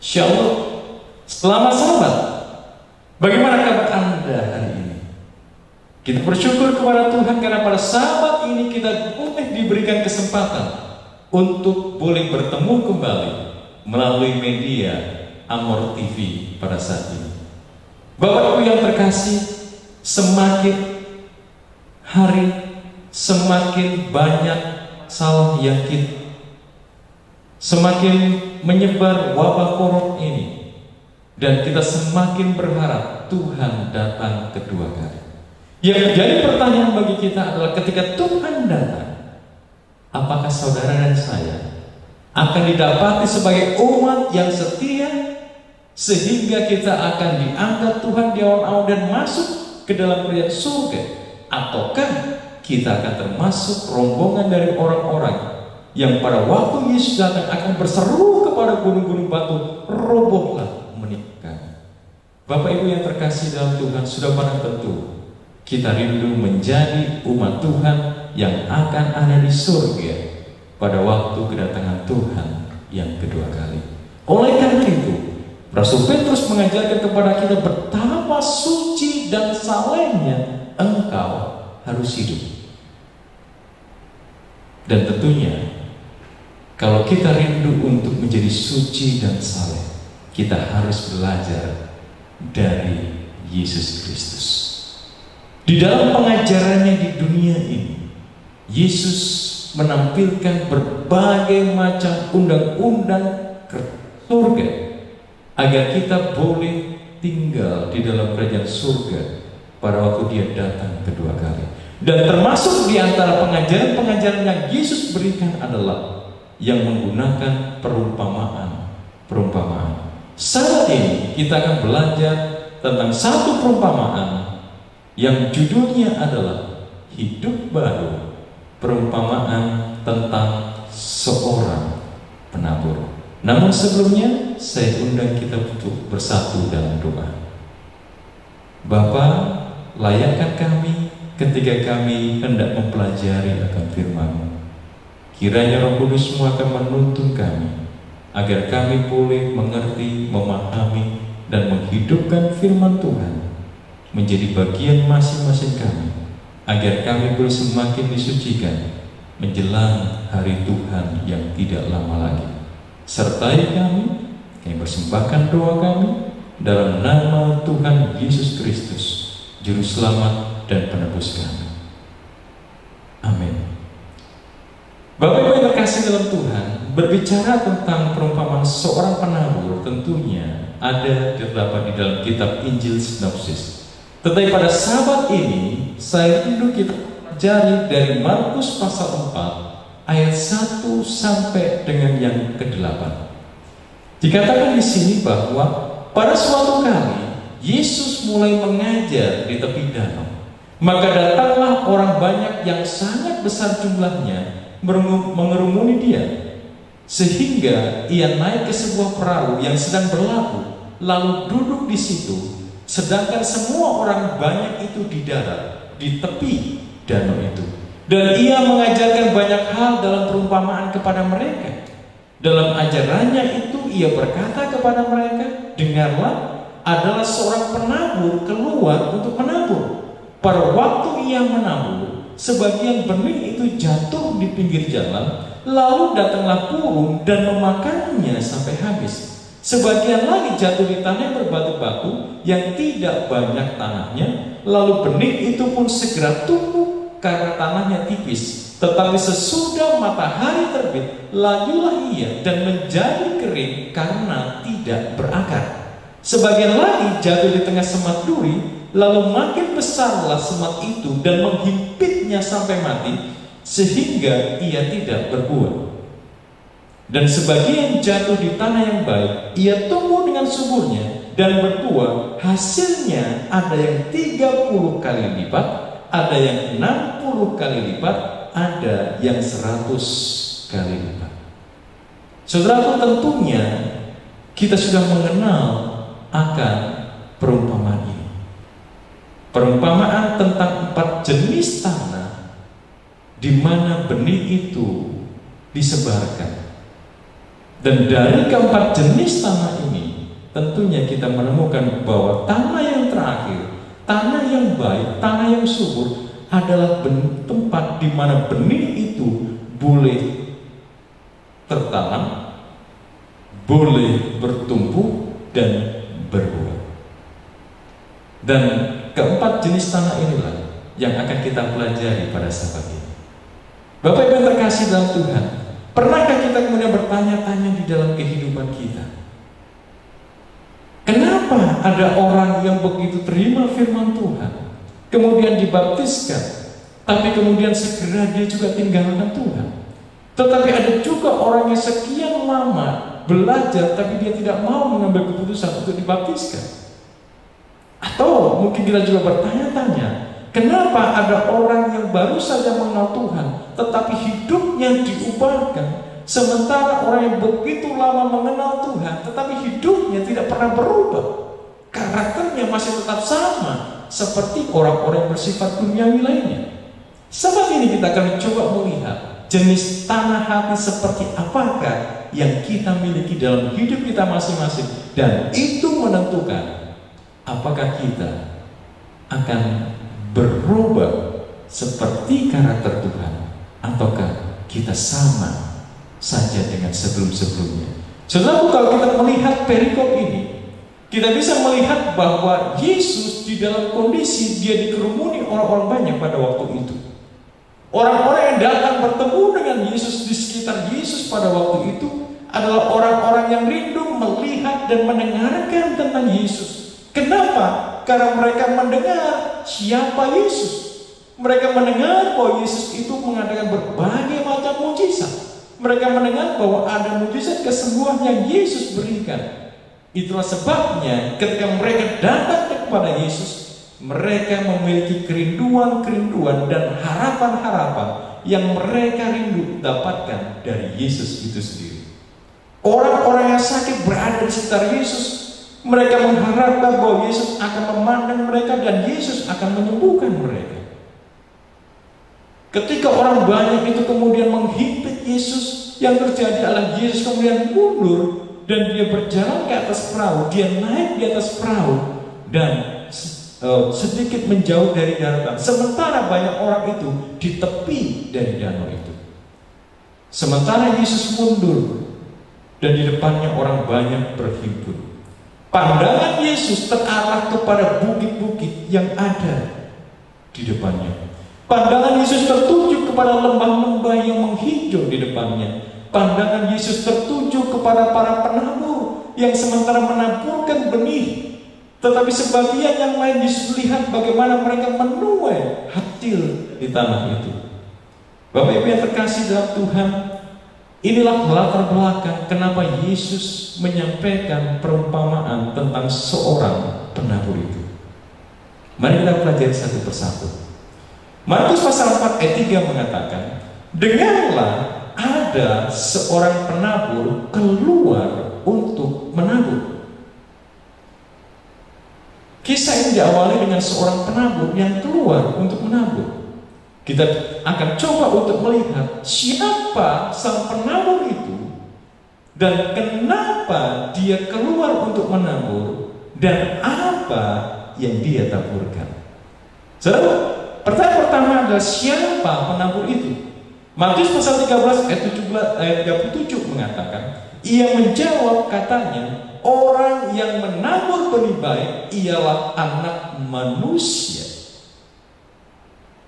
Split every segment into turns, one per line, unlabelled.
Shalom, selamat sahabat. Bagaimana kabar Anda hari ini? Kita bersyukur kepada Tuhan karena pada sahabat ini kita boleh diberikan kesempatan untuk boleh bertemu kembali melalui media Amor TV pada saat ini. Bapak Ibu yang terkasih, semakin hari semakin banyak salah yakin, semakin menyebar wabah corona ini, dan kita semakin berharap Tuhan datang kedua kali. Yang menjadi pertanyaan bagi kita adalah ketika Tuhan datang, apakah saudara dan saya akan didapati sebagai umat yang setia sehingga kita akan diangkat Tuhan di awan-awan dan masuk ke dalam kerajaan surga, ataukah kita akan termasuk rombongan dari orang-orang yang pada waktu Yesus datang akan berseru kepada gunung-gunung batu, robohlah menikah. Bapak Ibu yang terkasih dalam Tuhan, sudah barang tentu kita rindu menjadi umat Tuhan yang akan ada di surga pada waktu kedatangan Tuhan yang kedua kali. Oleh karena itu, Rasul Petrus mengajarkan kepada kita betapa suci dan salehnya engkau harus hidup. Dan tentunya kalau kita rindu untuk menjadi suci dan saleh, kita harus belajar dari Yesus Kristus. Di dalam pengajarannya di dunia ini, Yesus menampilkan berbagai macam undang-undang surga agar kita boleh tinggal di dalam kerajaan surga pada waktu Dia datang kedua kali. Dan termasuk di antara pengajaran-pengajaran yang Yesus berikan adalah yang menggunakan perumpamaan. Saat ini kita akan belajar tentang satu perumpamaan yang judulnya adalah hidup baru, perumpamaan tentang seorang penabur. Namun sebelumnya saya undang kita untuk bersatu dalam doa. Bapa, layakkan kami ketika kami hendak mempelajari akan firman-Mu. Kiranya Roh Kudus-Mu akan menuntun kami agar kami boleh mengerti, memahami, dan menghidupkan firman Tuhan menjadi bagian masing-masing kami, agar kami boleh semakin disucikan menjelang hari Tuhan yang tidak lama lagi. Sertai kami persembahkan doa kami dalam nama Tuhan Yesus Kristus, Juru Selamat dan Penebus kami. Amin. Bapak Ibu yang terkasih dalam Tuhan, berbicara tentang perumpamaan seorang penabur tentunya ada terdapat di dalam kitab Injil Sinopsis. Tetapi pada sahabat ini saya rindu kita pelajari dari Markus pasal 4 ayat 1 sampai dengan yang ke-8. Dikatakan di sini bahwa pada suatu kali Yesus mulai mengajar di tepi danau. Maka datanglah orang banyak yang sangat besar jumlahnya mengerumuni Dia, sehingga Ia naik ke sebuah perahu yang sedang berlabuh, lalu duduk di situ, sedangkan semua orang banyak itu di darat, di tepi danau itu. Dan Ia mengajarkan banyak hal dalam perumpamaan kepada mereka. Dalam ajarannya itu Ia berkata kepada mereka, dengarlah, adalah seorang penabur keluar untuk menabur. Pada waktu ia menabur, sebagian benih itu jatuh di pinggir jalan, lalu datanglah burung dan memakannya sampai habis. Sebagian lagi jatuh di tanah yang berbatu-batu yang tidak banyak tanahnya, lalu benih itu pun segera tumbuh karena tanahnya tipis. Tetapi sesudah matahari terbit, layulah ia dan menjadi kering karena tidak berakar. Sebagian lagi jatuh di tengah semak duri, lalu makin besarlah semak itu dan menghimpitnya sampai mati, sehingga ia tidak berbuah. Dan sebagian jatuh di tanah yang baik, ia tumbuh dengan suburnya dan berbuah. Hasilnya ada yang 30 kali lipat, ada yang 60 kali lipat, ada yang 100 kali lipat. Saudara, tentunya kita sudah mengenal akan perumpamaan ini. Perumpamaan tentang 4 jenis tanah di mana benih itu disebarkan. Dan dari keempat jenis tanah ini, tentunya kita menemukan bahwa tanah yang terakhir, tanah yang baik, tanah yang subur adalah tempat di mana benih itu boleh tertanam, boleh bertumbuh dan berbuah. Dan keempat jenis tanah inilah yang akan kita pelajari pada saat ini. Bapak Ibu yang terkasih dalam Tuhan, pernahkah kita kemudian bertanya-tanya di dalam kehidupan kita, kenapa ada orang yang begitu terima firman Tuhan, kemudian dibaptiskan, tapi kemudian segera dia juga tinggalkan Tuhan? Tetapi ada juga orang yang sekian lama belajar, tapi dia tidak mau mengambil keputusan untuk dibaptiskan. Atau mungkin kita juga bertanya-tanya, kenapa ada orang yang baru saja mengenal Tuhan, tetapi hidupnya diubahkan, sementara orang yang begitu lama mengenal Tuhan, tetapi hidupnya tidak pernah berubah, karakternya masih tetap sama seperti orang-orang yang bersifat duniawi lainnya. Saat ini kita akan mencoba melihat jenis tanah hati seperti apakah yang kita miliki dalam hidup kita masing-masing, dan itu menentukan apakah kita akan berubah seperti karakter Tuhan, ataukah kita sama saja dengan sebelum-sebelumnya. Saudara, kalau kita melihat perikop ini, kita bisa melihat bahwa Yesus di dalam kondisi dia dikerumuni orang-orang banyak pada waktu itu. Orang-orang yang datang bertemu dengan Yesus di sekitar Yesus pada waktu itu adalah orang-orang yang rindu melihat dan mendengarkan tentang Yesus. Kenapa? Karena mereka mendengar siapa Yesus. Mereka mendengar bahwa Yesus itu mengadakan berbagai macam mujizat. Mereka mendengar bahwa ada mujizat kesembuhan yang Yesus berikan. Itulah sebabnya ketika mereka datang kepada Yesus, mereka memiliki kerinduan-kerinduan dan harapan-harapan yang mereka rindu dapatkan dari Yesus itu sendiri. Orang-orang yang sakit berada di sekitar Yesus. Mereka mengharapkan bahwa Yesus akan memandang mereka dan Yesus akan menyembuhkan mereka. Ketika orang banyak itu kemudian menghimpit Yesus, yang terjadi adalah Yesus kemudian mundur dan dia berjalan ke atas perahu. Dia naik di atas perahu dan sedikit menjauh dari daratan. Sementara banyak orang itu di tepi dari danau itu. Sementara Yesus mundur dan di depannya orang banyak berhimpun. Pandangan Yesus terarah kepada bukit-bukit yang ada di depannya. Pandangan Yesus tertuju kepada lembah-lembah yang menghijau di depannya. Pandangan Yesus tertuju kepada para penabur yang sementara menaburkan benih, tetapi sebagian yang lain Yesus lihat bagaimana mereka menuai hasil di tanah itu. Bapak Ibu yang terkasih dalam Tuhan, inilah latar belakang kenapa Yesus menyampaikan perumpamaan tentang seorang penabur itu. Mari kita pelajari satu persatu. Markus pasal 4 ayat 3 mengatakan, dengarlah ada seorang penabur keluar untuk menabur. Kisah ini diawali dengan seorang penabur yang keluar untuk menabur. Kita akan coba untuk melihat siapa sang penabur itu dan kenapa dia keluar untuk menabur dan apa yang dia taburkan. Saudara, pertanyaan pertama adalah siapa penabur itu? Matius pasal 13 ayat 37 mengatakan, ia menjawab katanya, orang yang menabur benih baik ialah Anak Manusia.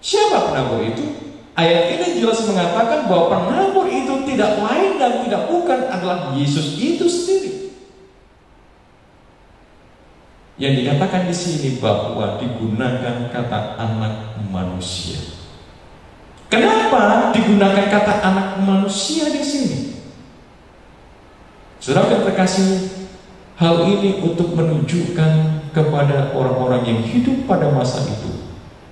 Siapa penabur itu? Ayat ini jelas mengatakan bahwa penabur itu tidak lain dan tidak bukan adalah Yesus itu sendiri. Yang dikatakan di sini bahwa digunakan kata Anak Manusia. Kenapa digunakan kata Anak Manusia di sini? Saudara yang terkasih, hal ini untuk menunjukkan kepada orang-orang yang hidup pada masa itu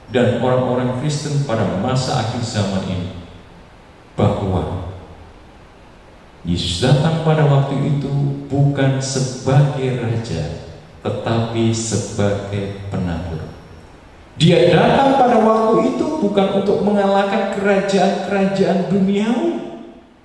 dan orang-orang Kristen pada masa akhir zaman ini bahwa Yesus datang pada waktu itu bukan sebagai raja, tetapi sebagai penabur. Dia datang pada waktu itu bukan untuk mengalahkan kerajaan-kerajaan duniawi,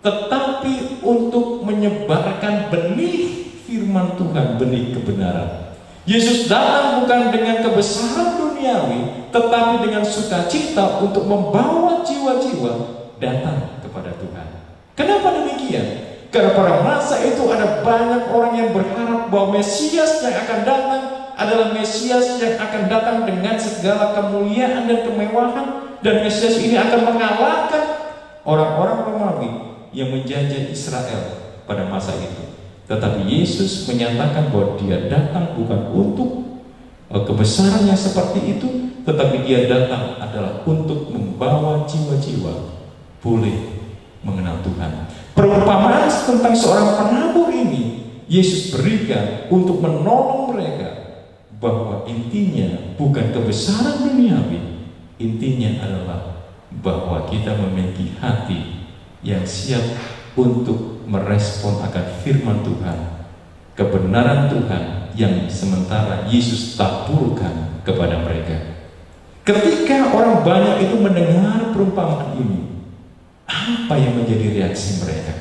tetapi untuk menyebarkan benih firman Tuhan, benih kebenaran. Yesus datang bukan dengan kebesaran duniawi, tetapi dengan sukacita untuk membawa jiwa-jiwa datang kepada Tuhan. Kenapa demikian? Karena pada masa itu ada banyak orang yang berharap bahwa Mesias yang akan datang adalah Mesias yang akan datang dengan segala kemuliaan dan kemewahan, dan Mesias ini akan mengalahkan orang-orang Romawi yang menjajah Israel pada masa itu. Tetapi Yesus menyatakan bahwa dia datang bukan untuk kebesaran yang seperti itu, tetapi dia datang adalah untuk membawa jiwa-jiwa boleh mengenal Tuhan. Perumpamaan tentang seorang penabur ini Yesus berikan untuk menolong mereka bahwa intinya bukan kebesaran duniawi, intinya adalah bahwa kita memiliki hati yang siap untuk merespon akan firman Tuhan, kebenaran Tuhan yang sementara Yesus taburkan kepada mereka. Ketika orang banyak itu mendengar perumpamaan ini, apa yang menjadi reaksi mereka?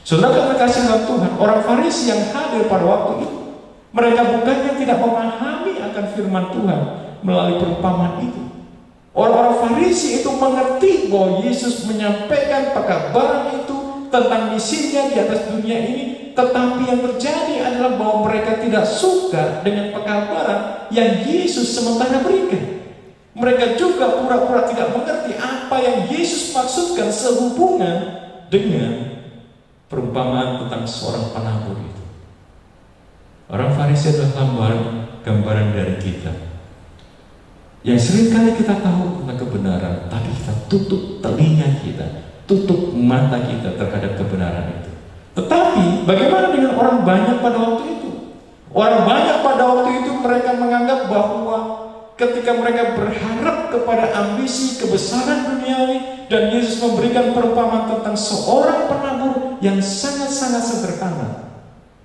Saudara terkasih dalam Tuhan, orang Farisi yang hadir pada waktu itu, mereka bukannya tidak memahami akan firman Tuhan melalui perumpamaan itu. Orang-orang Farisi itu mengerti bahwa Yesus menyampaikan pekabaran itu tentang misinya di atas dunia ini, tetapi yang terjadi adalah bahwa mereka tidak suka dengan pekabaran yang Yesus sementara berikan. Mereka juga pura-pura tidak mengerti apa yang Yesus maksudkan sehubungan dengan perumpamaan tentang seorang penabur itu. Orang Farisi adalah gambaran dari kita, yang seringkali kita tahu tentang kebenaran, tapi kita tutup telinga kita, tutup mata kita terhadap kebenaran itu. Tetapi bagaimana dengan orang banyak pada waktu itu? Orang banyak pada waktu itu mereka menganggap bahwa ketika mereka berharap kepada ambisi kebesaran duniawi dan Yesus memberikan perumpamaan tentang seorang penabur yang sangat-sangat sederhana,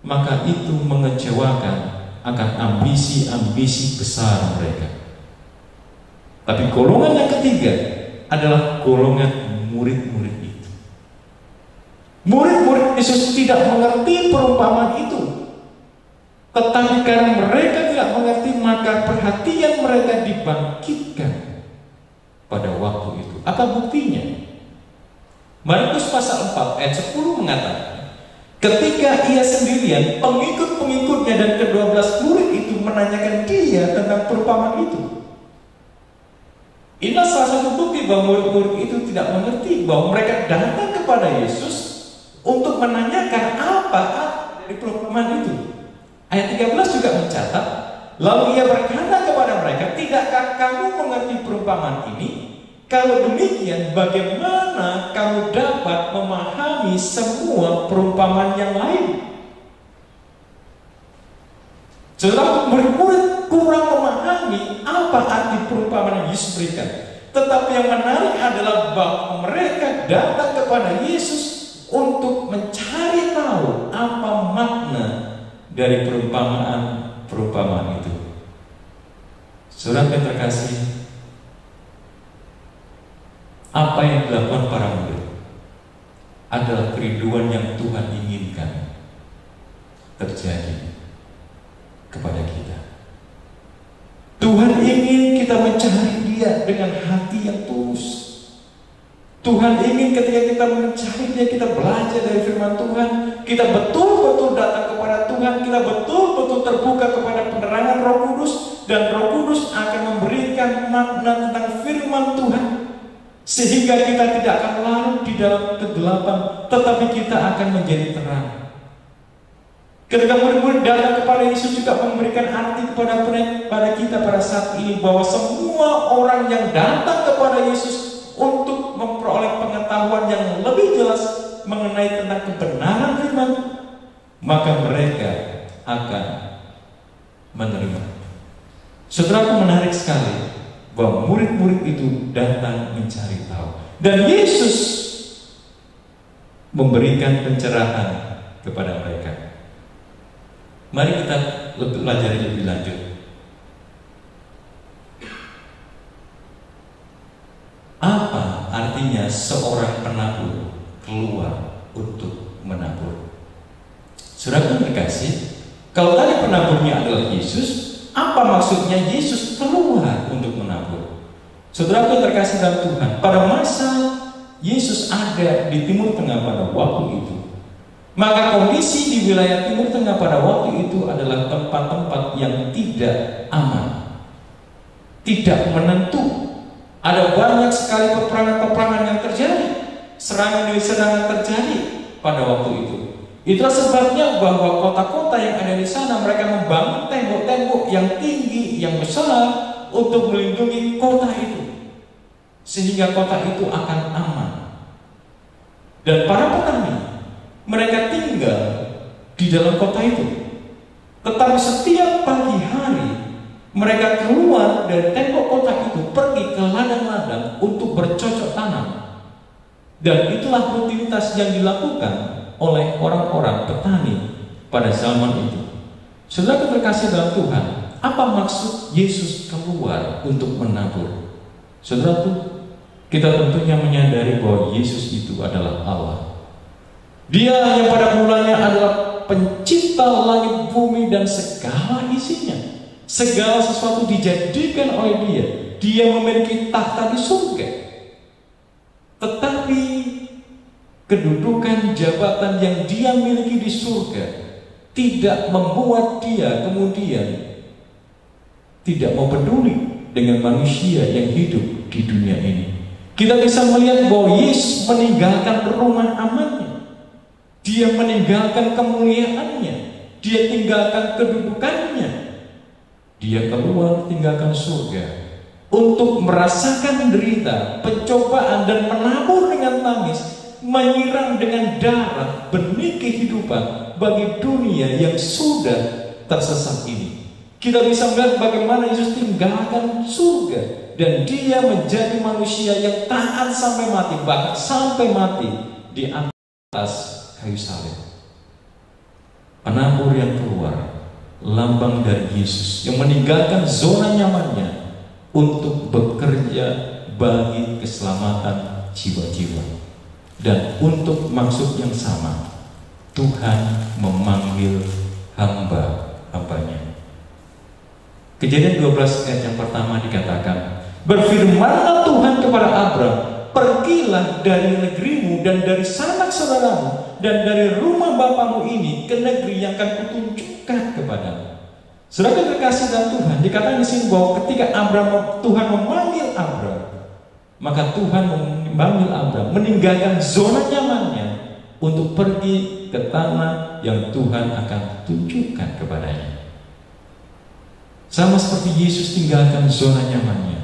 maka itu mengecewakan akan ambisi-ambisi besar mereka. Tapi golongan yang ketiga adalah golongan murid-murid itu. Murid-murid Yesus tidak mengerti perumpamaan itu, tetapi karena mereka tidak mengerti, maka perhatian mereka dibangkitkan pada waktu itu. Apa buktinya? Markus pasal 4 ayat 10 mengatakan, ketika ia sendirian, pengikut-pengikutnya dan ke-12 murid itu menanyakan dia tentang perumpamaan itu. Inilah salah satu bukti bahwa murid-murid itu tidak mengerti bahwa mereka datang kepada Yesus untuk menanyakan apa dari perumpamaan itu. Ayat 13 juga mencatat, lalu ia berkata kepada mereka, tidakkah kamu mengerti perumpamaan ini? Kalau demikian, bagaimana kamu dapat memahami semua perumpamaan yang lain? Saudara, murid-murid kurang memahami apa arti perumpamaan yang Yesus berikan. Tetapi yang menarik adalah bahwa mereka datang kepada Yesus untuk mencari tahu apa makna dari perumpamaan itu. Saudara yang terkasih, apa yang dilakukan para murid adalah kerinduan yang Tuhan inginkan terjadi kepada kita. Tuhan ingin kita mencari Dia dengan hati yang tulus. Tuhan ingin ketika kita mencari Dia, kita belajar dari firman Tuhan, kita betul-betul datang kepada Tuhan, kita betul-betul terbuka kepada penerangan Roh Kudus, dan Roh Kudus akan memberikan makna tentang firman Tuhan, sehingga kita tidak akan larut di dalam kegelapan, tetapi kita akan menjadi terang. Ketika murid-murid datang kepada Yesus juga memberikan arti kepada kita pada saat ini, bahwa semua orang yang datang kepada Yesus untuk memperoleh pengetahuan yang lebih jelas mengenai tentang kebenaran firman, maka mereka akan menerima. Saudaraku, menarik sekali bahwa murid-murid itu datang mencari tahu, dan Yesus memberikan pencerahan kepada mereka. Mari kita pelajari lebih lanjut. Apa artinya seorang penabur keluar untuk menabur. Saudara yang dikasih, kalau tadi penaburnya adalah Yesus, apa maksudnya Yesus keluar untuk menabur? Saudara yang terkasih dalam Tuhan, pada masa Yesus ada di Timur Tengah pada waktu itu, maka kondisi di wilayah Timur Tengah pada waktu itu adalah tempat-tempat yang tidak aman, tidak menentu. Ada banyak sekali peperangan-peperangan yang terjadi, serangan demi serangan terjadi pada waktu itu. Itulah sebabnya bahwa kota-kota yang ada di sana mereka membangun tembok-tembok yang tinggi, yang besar untuk melindungi kota itu, sehingga kota itu akan aman. Dan para petani, mereka tinggal di dalam kota itu. Tetapi setiap pagi hari mereka keluar dari tembok kota itu, pergi ke ladang-ladang untuk bercocok tanam. Dan itulah rutinitas yang dilakukan oleh orang-orang petani pada zaman itu. Saudara terkasih dalam Tuhan, apa maksud Yesus keluar untuk menabur? Saudara, kita tentunya menyadari bahwa Yesus itu adalah Allah. Dia yang pada mulanya adalah pencipta langit, bumi, dan segala isinya. Segala sesuatu dijadikan oleh Dia. Dia memiliki tahta di surga. Tetapi kedudukan jabatan yang Dia miliki di surga tidak membuat Dia kemudian tidak mau peduli dengan manusia yang hidup di dunia ini. Kita bisa melihat bahwa Yesus meninggalkan rumah amannya, Dia meninggalkan kemuliaannya, Dia tinggalkan kedudukannya, Dia keluar tinggalkan surga untuk merasakan derita, pencobaan, dan menabur dengan tangis, menyiram dengan darah benih kehidupan bagi dunia yang sudah tersesat ini. Kita bisa melihat bagaimana Yesus tinggalkan surga dan Dia menjadi manusia yang taat sampai mati, bahkan sampai mati di atas kayu salib. Penabur yang keluar, lambang dari Yesus yang meninggalkan zona nyamannya untuk bekerja bagi keselamatan jiwa-jiwa. Dan untuk maksud yang sama, Tuhan memanggil hamba-hambanya. Kejadian 12 ayat yang pertama dikatakan, berfirmanlah Tuhan kepada Abram, pergilah dari negerimu dan dari sanak saudaramu dan dari rumah bapamu ini ke negeri yang akan kutunjukkan kepadamu. Saudara terkasih dalam Tuhan, dikatakan di sini bahwa ketika Tuhan memanggil Abram, maka Tuhan memanggil Abram meninggalkan zona nyamannya untuk pergi ke tanah yang Tuhan akan tunjukkan kepadanya. Sama seperti Yesus tinggalkan zona nyamannya.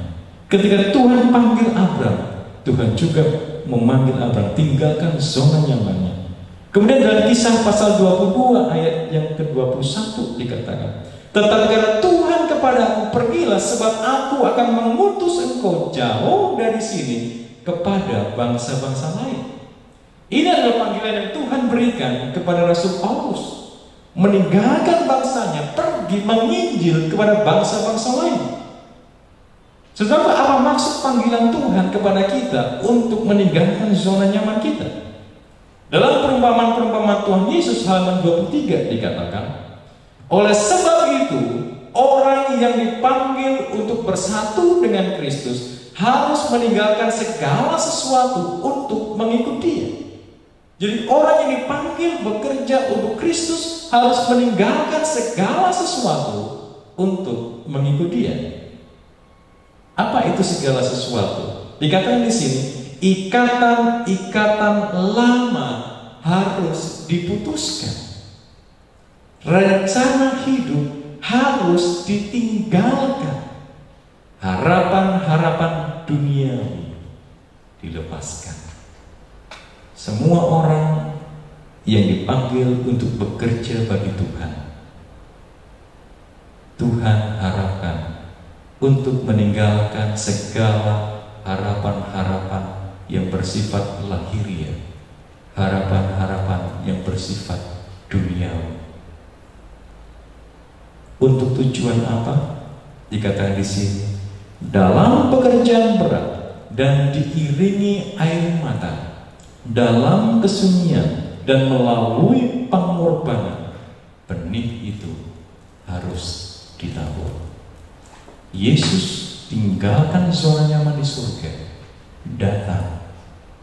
Ketika Tuhan panggil Abram, Tuhan juga memanggil Abram tinggalkan zona nyamannya. Kemudian dalam Kisah pasal 22 ayat yang ke-21 dikatakan, tetapi karena Tuhan kepadamu, pergilah, sebab aku akan mengutus engkau jauh dari sini kepada bangsa-bangsa lain. Ini adalah panggilan yang Tuhan berikan kepada Rasul Paulus, meninggalkan bangsanya, pergi menginjil kepada bangsa-bangsa lain. Saudara, apa maksud panggilan Tuhan kepada kita untuk meninggalkan zona nyaman kita? Dalam perumpamaan-perumpamaan Tuhan Yesus halaman 23 dikatakan, oleh sebab itu, orang yang dipanggil untuk bersatu dengan Kristus harus meninggalkan segala sesuatu untuk mengikut Dia. Jadi orang yang dipanggil bekerja untuk Kristus harus meninggalkan segala sesuatu untuk mengikut Dia. Apa itu segala sesuatu? Dikatakan di sini, ikatan-ikatan lama harus diputuskan. Rencana hidup harus ditinggalkan. Harapan-harapan duniawi dilepaskan. Semua orang yang dipanggil untuk bekerja bagi Tuhan, Tuhan harapkan untuk meninggalkan segala harapan-harapan yang bersifat lahiriah, harapan-harapan yang bersifat duniawi. Untuk tujuan apa? Dikatakan di sini, dalam pekerjaan berat dan diiringi air mata, dalam kesunyian dan melalui pengorbanan, benih itu harus ditabur. Yesus tinggalkan zona nyaman di surga, datang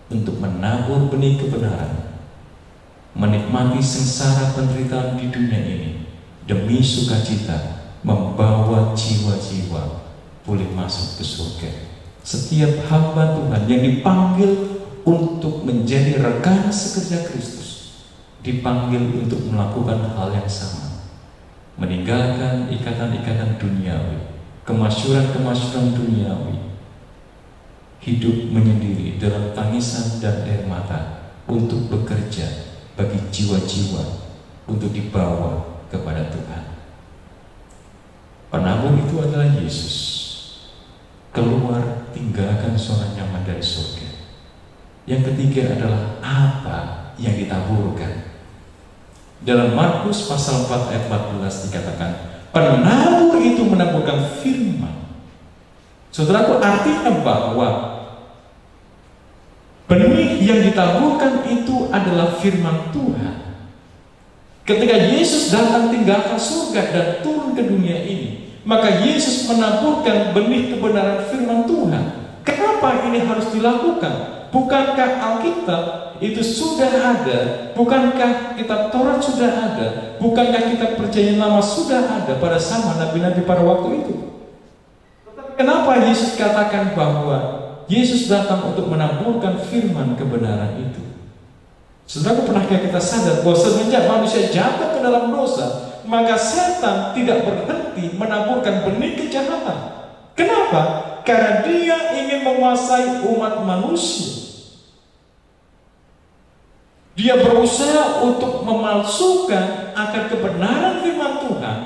untuk menabur benih kebenaran, menikmati sengsara penderitaan di dunia ini demi sukacita membawa jiwa-jiwa boleh masuk ke surga. Setiap hamba Tuhan yang dipanggil untuk menjadi rekan sekerja Kristus dipanggil untuk melakukan hal yang sama, meninggalkan ikatan-ikatan duniawi, kemasyuran-kemasyuran duniawi, hidup menyendiri dalam tangisan dan air mata untuk bekerja bagi jiwa-jiwa untuk dibawa kepada Tuhan. Penabur itu adalah Yesus, keluar tinggalkan zona nyaman dari surga. Yang ketiga adalah apa yang ditaburkan. Dalam Markus pasal 4 ayat 14 dikatakan, penabur itu menaburkan firman. Saudaraku, artinya bahwa benih yang ditaburkan itu adalah firman Tuhan. Ketika Yesus datang tinggalkan surga dan turun ke dunia ini, maka Yesus menaburkan benih kebenaran firman Tuhan. Kenapa ini harus dilakukan? Bukankah Alkitab itu sudah ada? Bukankah kitab Taurat sudah ada? Bukankah kitab Perjanjian Lama sudah ada pada zaman nabi-nabi pada waktu itu? Kenapa Yesus katakan bahwa Yesus datang untuk menaburkan firman kebenaran itu? Saudara, pernahkah kita sadar bahwa semenjak manusia jatuh ke dalam dosa, maka setan tidak berhenti menaburkan benih kejahatan? Kenapa? Karena dia ingin menguasai umat manusia. Dia berusaha untuk memalsukan akan kebenaran firman Tuhan,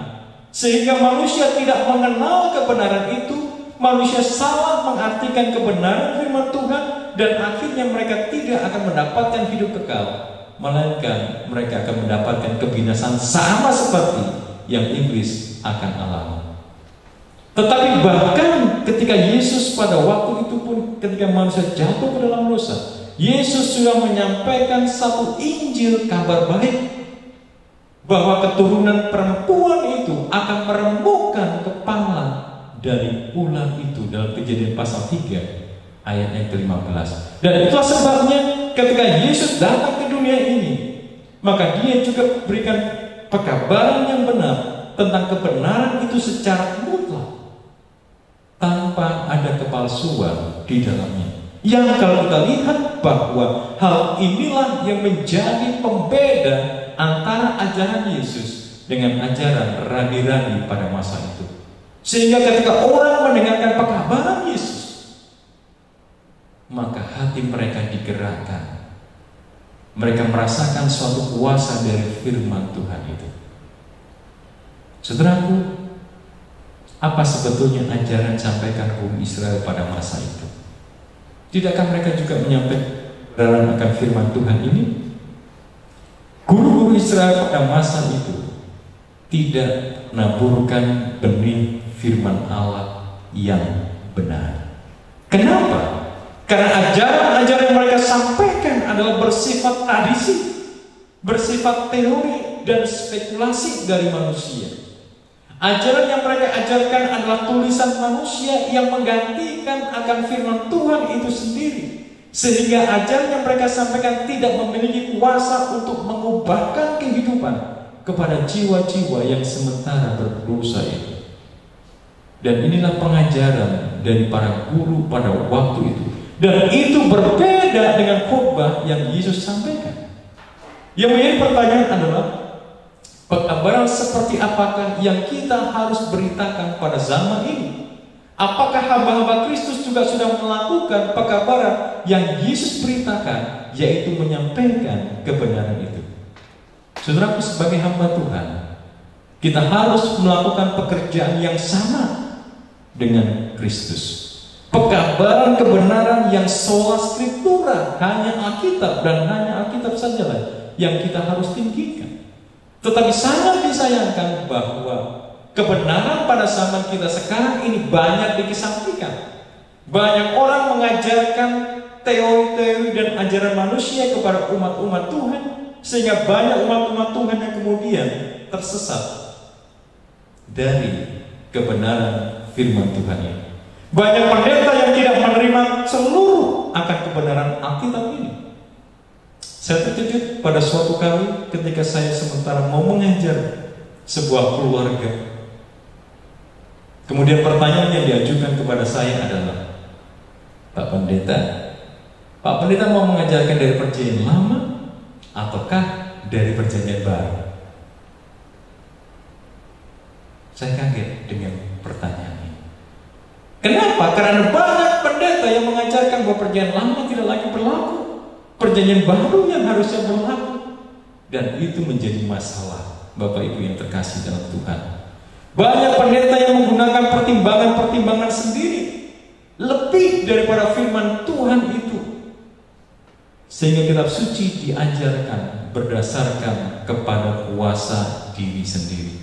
sehingga manusia tidak mengenal kebenaran itu. Manusia salah mengartikan kebenaran firman Tuhan, dan akhirnya mereka tidak akan mendapatkan hidup kekal, melainkan mereka akan mendapatkan kebinasaan sama seperti yang iblis akan alami. Tetapi bahkan ketika Yesus pada waktu itu pun, ketika manusia jatuh ke dalam dosa, Yesus sudah menyampaikan satu Injil, kabar baik, bahwa keturunan perempuan itu akan meremukkan kepala dari ular itu, dalam Kejadian pasal 3 ayat yang ke-15. Dan itulah sebabnya ketika Yesus datang ke dunia ini, maka dia juga berikan pekabaran yang benar tentang kebenaran itu secara mutlak, tanpa ada kepalsuan di dalamnya. Yang kalau kita lihat bahwa hal inilah yang menjadi pembeda antara ajaran Yesus dengan ajaran rabi-rabi pada masa itu. Sehingga ketika orang mendengarkan pekabaran Yesus, maka hati mereka digerakkan. Mereka merasakan suatu kuasa dari firman Tuhan itu. Saudaraku, apa sebetulnya ajaran sampaikan kaum Israel pada masa itu? Tidakkah mereka juga menyampaikan akan firman Tuhan ini? Guru-guru Israel pada masa itu tidak menaburkan benih firman Allah yang benar. Kenapa? Karena ajaran-ajaran yang mereka sampaikan adalah bersifat tradisi, bersifat teori dan spekulasi dari manusia. Ajaran yang mereka ajarkan adalah tulisan manusia yang menggantikan akan firman Tuhan itu sendiri. Sehingga ajaran yang mereka sampaikan tidak memiliki kuasa untuk mengubahkan kehidupan kepada jiwa-jiwa yang sementara berdosa itu. Dan inilah pengajaran dari para guru pada waktu itu. Dan itu berbeda dengan khotbah yang Yesus sampaikan. Yang menjadi pertanyaan adalah, pekabaran seperti apakah yang kita harus beritakan pada zaman ini? Apakah hamba-hamba Kristus juga sudah melakukan pekabaran yang Yesus beritakan, yaitu menyampaikan kebenaran itu? Saudaraku, sebagai hamba Tuhan, kita harus melakukan pekerjaan yang sama dengan Kristus. Pekabaran kebenaran yang sola scriptura, hanya Alkitab dan hanya Alkitab sajalah yang kita harus tinggikan. Tetapi sangat disayangkan bahwa kebenaran pada zaman kita sekarang ini banyak dikesampingkan. Banyak orang mengajarkan teori-teori dan ajaran manusia kepada umat-umat Tuhan, sehingga banyak umat-umat Tuhan yang kemudian tersesat dari kebenaran firman Tuhan ini. Banyak pendeta yang tidak menerima seluruh akan kebenaran Alkitab ini. Saya terkejut pada suatu kali ketika saya sementara mau mengajar sebuah keluarga. Kemudian pertanyaan yang diajukan kepada saya adalah, Pak Pendeta mau mengajarkan dari Perjanjian Lama ataukah dari Perjanjian Baru? Saya kaget dengan pertanyaan ini. Kenapa? Karena banyak pendeta yang mengajarkan bahwa Perjanjian Lama tidak lagi berlaku, Perjanjian Baru yang harusnya berlaku. Dan itu menjadi masalah, Bapak Ibu yang terkasih dalam Tuhan. Banyak pendeta yang menggunakan pertimbangan-pertimbangan sendiri lebih daripada firman Tuhan itu, sehingga kitab suci diajarkan berdasarkan kepada kuasa diri sendiri.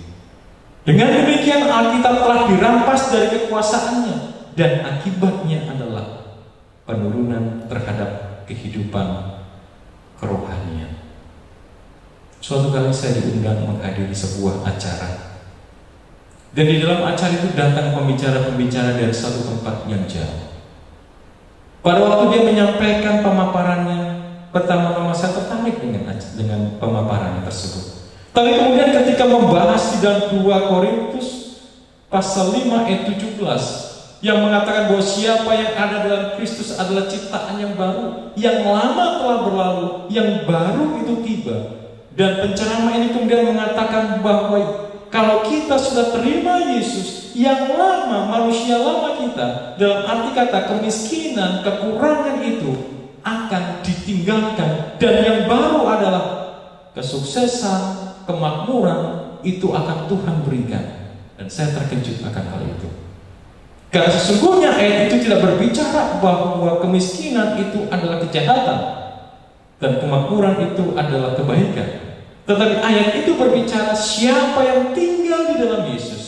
Dengan demikian Alkitab telah dirampas dari kekuasaannya, dan akibatnya adalah penurunan terhadap kehidupan kerohanian. Suatu kali saya diundang menghadiri sebuah acara, dan di dalam acara itu datang pembicara-pembicara dari satu tempat yang jauh. Pada waktu dia menyampaikan pemaparannya, pertama-tama saya tertarik dengan pemaparannya tersebut. Tapi kemudian ketika membahas di dalam 2 Korintus pasal 5 ayat 17 yang mengatakan bahwa siapa yang ada dalam Kristus adalah ciptaan yang baru, yang lama telah berlalu, yang baru itu tiba. Dan penceramah ini kemudian mengatakan bahwa kalau kita sudah terima Yesus, yang lama, manusia lama kita, dalam arti kata kemiskinan, kekurangan itu akan ditinggalkan, dan yang baru adalah kesuksesan, kemakmuran, itu akan Tuhan berikan. Dan saya terkejut akan hal itu, karena sesungguhnya ayat itu tidak berbicara bahwa kemiskinan itu adalah kejahatan dan kemakmuran itu adalah kebaikan. Tetapi ayat itu berbicara siapa yang tinggal di dalam Yesus,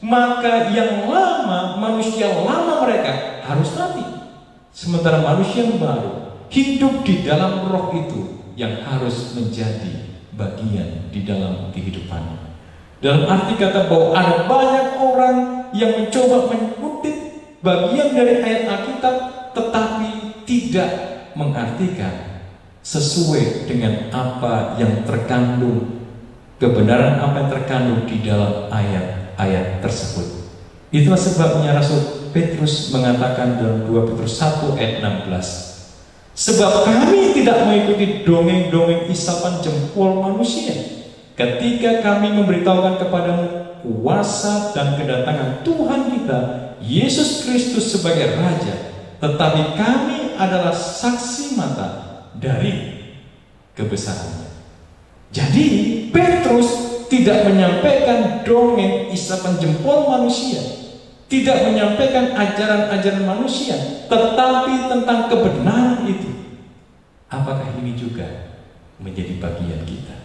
maka yang lama, manusia lama mereka harus mati. Sementara manusia yang baru hidup di dalam roh itu yang harus menjadi bagian di dalam kehidupannya. Dalam arti kata bahwa ada banyak orang yang mencoba mengutip bagian dari ayat Alkitab tetapi tidak mengartikan sesuai dengan apa yang terkandung, kebenaran apa yang terkandung di dalam ayat-ayat tersebut. Itulah sebabnya Rasul Petrus mengatakan dalam 2 Petrus 1 ayat 16, sebab kami tidak mengikuti dongeng-dongeng isapan jempol manusia ketika kami memberitahukan kepadamu kuasa dan kedatangan Tuhan kita Yesus Kristus sebagai Raja, tetapi kami adalah saksi mata dari kebesarannya. Jadi Petrus tidak menyampaikan dongeng isapan jempol manusia, tidak menyampaikan ajaran-ajaran manusia, tetapi tentang kebenaran itu. Apakah ini juga menjadi bagian kita?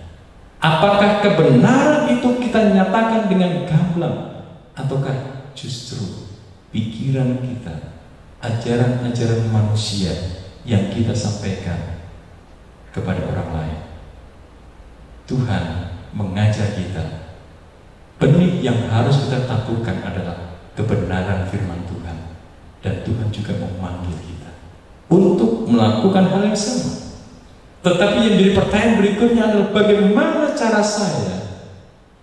Apakah kebenaran itu kita nyatakan dengan gamblang, ataukah justru pikiran kita, ajaran-ajaran manusia yang kita sampaikan kepada orang lain? Tuhan mengajar kita, benih yang harus kita taburkan adalah kebenaran firman Tuhan, dan Tuhan juga memanggil kita untuk melakukan hal yang sama. Tetapi yang jadi pertanyaan berikutnya adalah bagaimana cara saya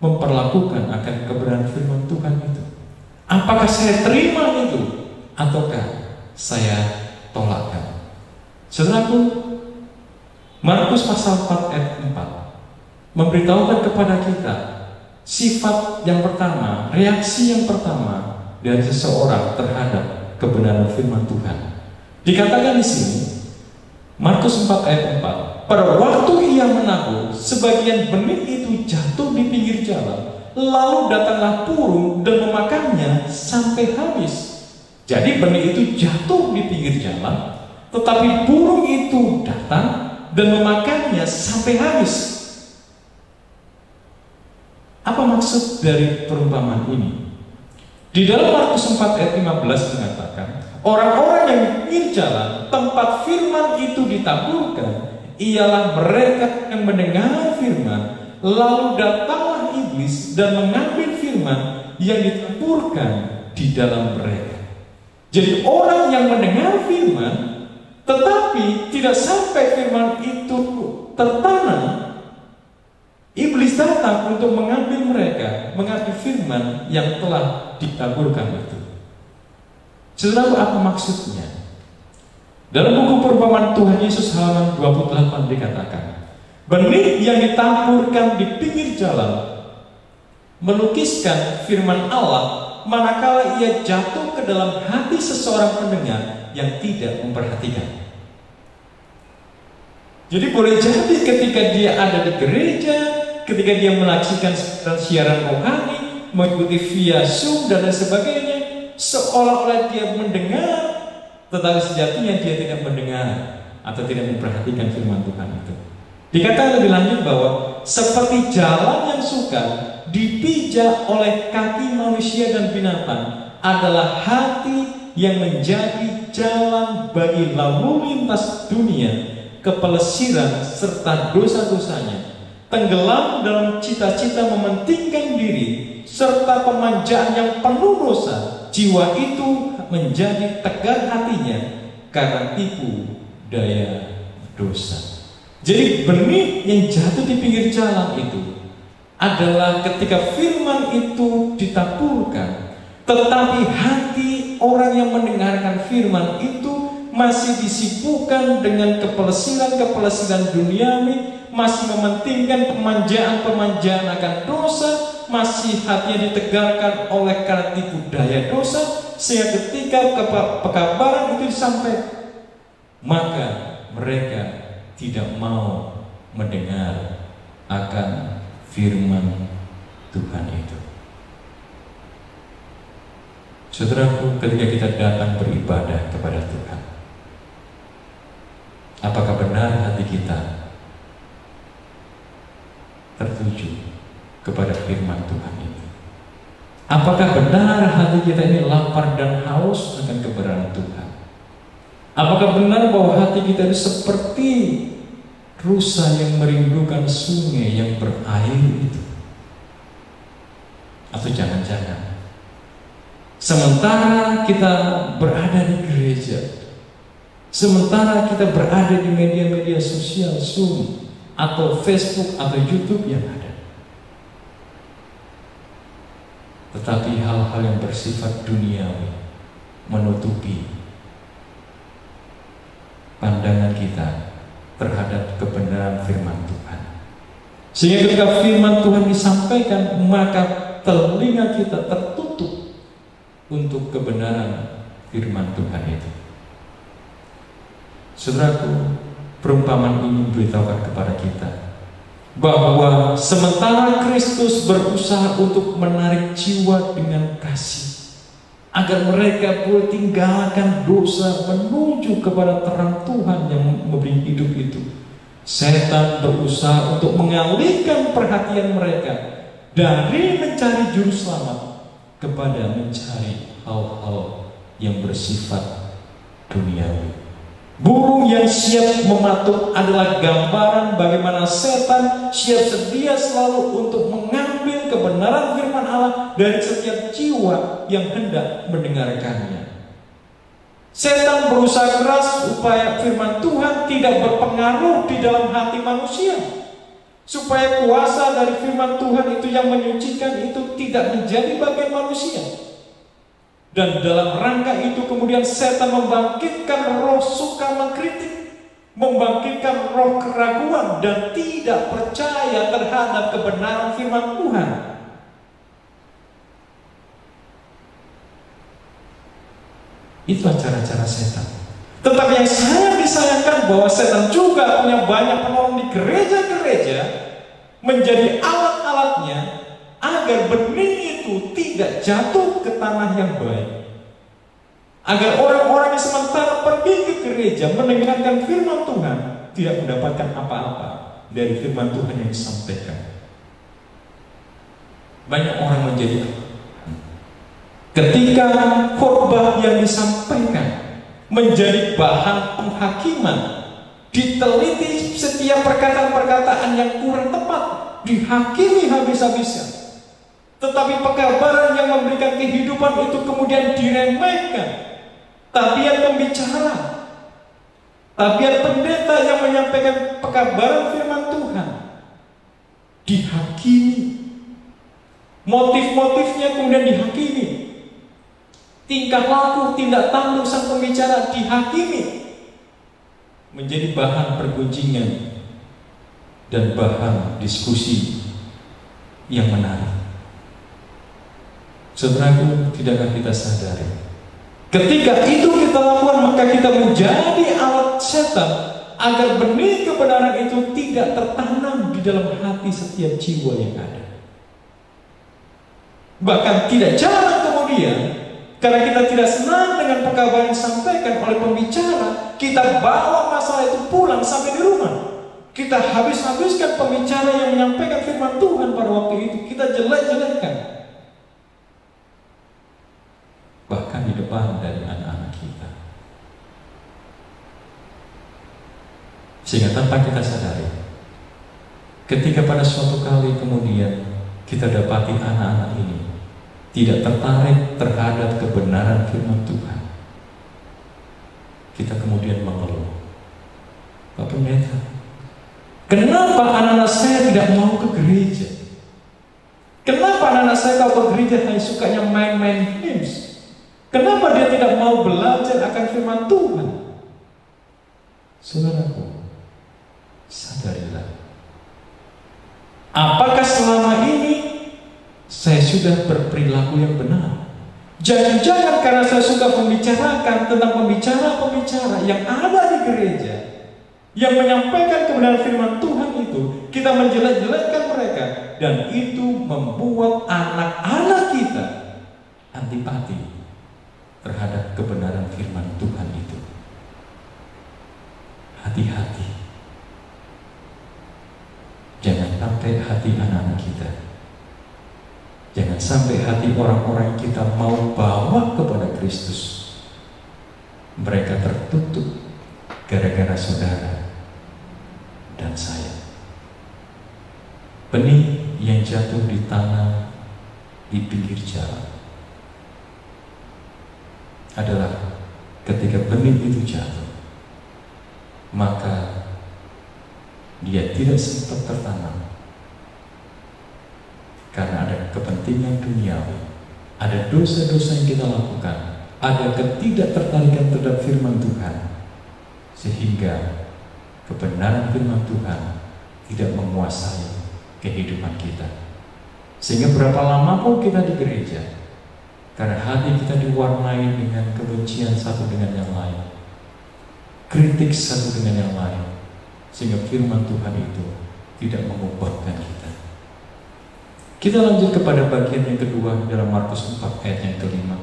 memperlakukan akan kebenaran firman Tuhan itu? Apakah saya terima itu ataukah saya tolakkan? Saudaraku, Markus pasal 4 ayat 4 memberitahukan kepada kita sifat yang pertama, reaksi yang pertama dari seseorang terhadap kebenaran firman Tuhan. Dikatakan di sini, Markus 4 ayat 4, pada waktu ia menabur, sebagian benih itu jatuh di pinggir jalan, lalu datanglah burung dan memakannya sampai habis. Jadi benih itu jatuh di pinggir jalan, tetapi burung itu datang dan memakannya sampai habis. Apa maksud dari perumpamaan ini? Di dalam Markus 4 ayat 15 mengatakan Orang-orang yang di pinggir jalan, tempat firman itu ditaburkan, ialah mereka yang mendengar firman, lalu datanglah iblis dan mengambil firman yang ditaburkan di dalam mereka. Jadi orang yang mendengar firman, tetapi tidak sampai firman itu tertanam, iblis datang untuk mengambil mereka, mengambil firman yang telah ditaburkan itu. Saudara, apa maksudnya? Dalam buku perumpamaan Tuhan Yesus halaman 28 dikatakan, benih yang ditaburkan di pinggir jalan melukiskan firman Allah manakala ia jatuh ke dalam hati seseorang pendengar yang tidak memperhatikan. Jadi boleh jadi ketika dia ada di gereja, ketika dia menyaksikan siaran rohani, mengikuti via Zoom dan lain sebagainya, seolah-olah dia mendengar, tetapi sejatinya dia tidak mendengar atau tidak memperhatikan firman Tuhan itu. Dikatakan lebih lanjut bahwa seperti jalan yang sukar dipijak oleh kaki manusia dan binatang adalah hati yang menjadi jalan bagi lalu lintas dunia, kepelesiran serta dosa-dosanya, tenggelam dalam cita-cita mementingkan diri serta pemanjaan yang penuh dosa. Jiwa itu menjadi tegar hatinya karena tipu daya dosa. Jadi benih yang jatuh di pinggir jalan itu adalah ketika firman itu ditaburkan, tetapi hati orang yang mendengarkan firman itu masih disibukkan dengan kepelesiran duniawi, masih mementingkan pemanjaan akan dosa, masih hatinya ditegarkan oleh karena tipu daya dosa, sehingga ketika pekabaran itu disampaikan, maka mereka tidak mau mendengar akan firman Tuhan itu. Saudaraku, ketika kita datang beribadah kepada Tuhan, apakah benar hati kita tertuju kepada firman Tuhan itu? Apakah benar hati kita ini lapar dan haus akan kebenaran Tuhan? Apakah benar bahwa hati kita ini seperti rusa yang merindukan sungai yang berair itu? Atau jangan-jangan sementara kita berada di gereja, sementara kita berada di media-media sosial, Zoom atau Facebook atau YouTube yang ada, tetapi hal-hal yang bersifat duniawi menutupi pandangan kita terhadap kebenaran firman Tuhan, sehingga ketika firman Tuhan disampaikan, maka telinga kita tertutup untuk kebenaran firman Tuhan itu. Saudaraku, perumpamaan ini memberitahukan kepada kita bahwa sementara Kristus berusaha untuk menarik jiwa dengan kasih agar mereka boleh tinggalkan dosa menuju kepada terang Tuhan yang memberi hidup itu, setan berusaha untuk mengalihkan perhatian mereka dari mencari juru selamat kepada mencari hal-hal yang bersifat duniawi. Burung yang siap mematuk adalah gambaran bagaimana setan siap sedia selalu untuk mengambil kebenaran firman Allah dari setiap jiwa yang hendak mendengarkannya. Setan berusaha keras supaya firman Tuhan tidak berpengaruh di dalam hati manusia, supaya kuasa dari firman Tuhan itu yang menyucikan itu tidak menjadi bagian manusia. Dan dalam rangka itu kemudian setan membangkitkan roh suka mengkritik, membangkitkan roh keraguan dan tidak percaya terhadap kebenaran firman Tuhan. Itulah cara-cara setan. Tetapi yang sangat disayangkan bahwa setan juga punya banyak penolong di gereja-gereja, menjadi alat-alatnya agar benih itu tidak jatuh ke tanah yang baik, agar orang-orang yang sementara pergi ke gereja mendengarkan firman Tuhan tidak mendapatkan apa-apa dari firman Tuhan yang disampaikan. Banyak orang menjadi Ketika khotbah yang disampaikan menjadi bahan penghakiman, diteliti setiap perkataan-perkataan yang kurang tepat, dihakimi habis-habisan. Tetapi pekabaran yang memberikan kehidupan itu kemudian diremehkan. Tabiat pembicara, tabiat pendeta yang menyampaikan pekabaran firman Tuhan dihakimi. Motif-motifnya kemudian dihakimi. Tingkah laku, tindak tanduk sang pembicara dihakimi. Menjadi bahan pergunjingan dan bahan diskusi yang menarik. Saudaraku, tidakkah kita sadari, ketika itu kita lakukan, maka kita menjadi alat setan agar benih kebenaran itu tidak tertanam di dalam hati setiap jiwa yang ada. Bahkan tidak jarang kemudian, karena kita tidak senang dengan pekabaran yang disampaikan oleh pembicara, kita bawa masalah itu pulang sampai di rumah. Kita habis-habiskan pembicara yang menyampaikan firman Tuhan pada waktu itu. Kita jelek-jelekkan, bahkan di depan dari anak-anak kita. Sehingga tanpa kita sadari, ketika pada suatu kali kemudian kita dapati anak-anak ini tidak tertarik terhadap kebenaran firman Tuhan, kita kemudian mengeluh, Pak Pendeta, kenapa anak-anak saya tidak mau ke gereja? Kenapa anak-anak saya kalau ke gereja hanya sukanya main-main games? Kenapa dia tidak mau belajar akan firman Tuhan? Saudaraku, sadarilah, apakah selama ini saya sudah berperilaku yang benar? Jangan-jangan karena saya suka membicarakan tentang pembicara-pembicara yang ada di gereja, yang menyampaikan kebenaran firman Tuhan itu, kita menjelek-jelekkan mereka, dan itu membuat anak-anak kita antipati terhadap kebenaran firman Tuhan itu. Hati-hati, jangan sampai hati anak-anak kita, jangan sampai hati orang-orang yang kita mau bawa kepada Kristus, mereka tertutup gara-gara saudara dan saya. Benih yang jatuh di tanah di pinggir jalan adalah ketika benih itu jatuh, maka dia tidak sempat tertanam karena ada kepentingan duniawi, ada dosa-dosa yang kita lakukan, ada ketidaktertarikan terhadap firman Tuhan, sehingga kebenaran firman Tuhan tidak menguasai kehidupan kita. Sehingga berapa lama pun kita di gereja, karena hati kita diwarnai dengan kebencian satu dengan yang lain, kritik satu dengan yang lain, sehingga firman Tuhan itu tidak mengubahkan kita. Kita lanjut kepada bagian yang kedua dalam Markus 4 ayat yang kelima.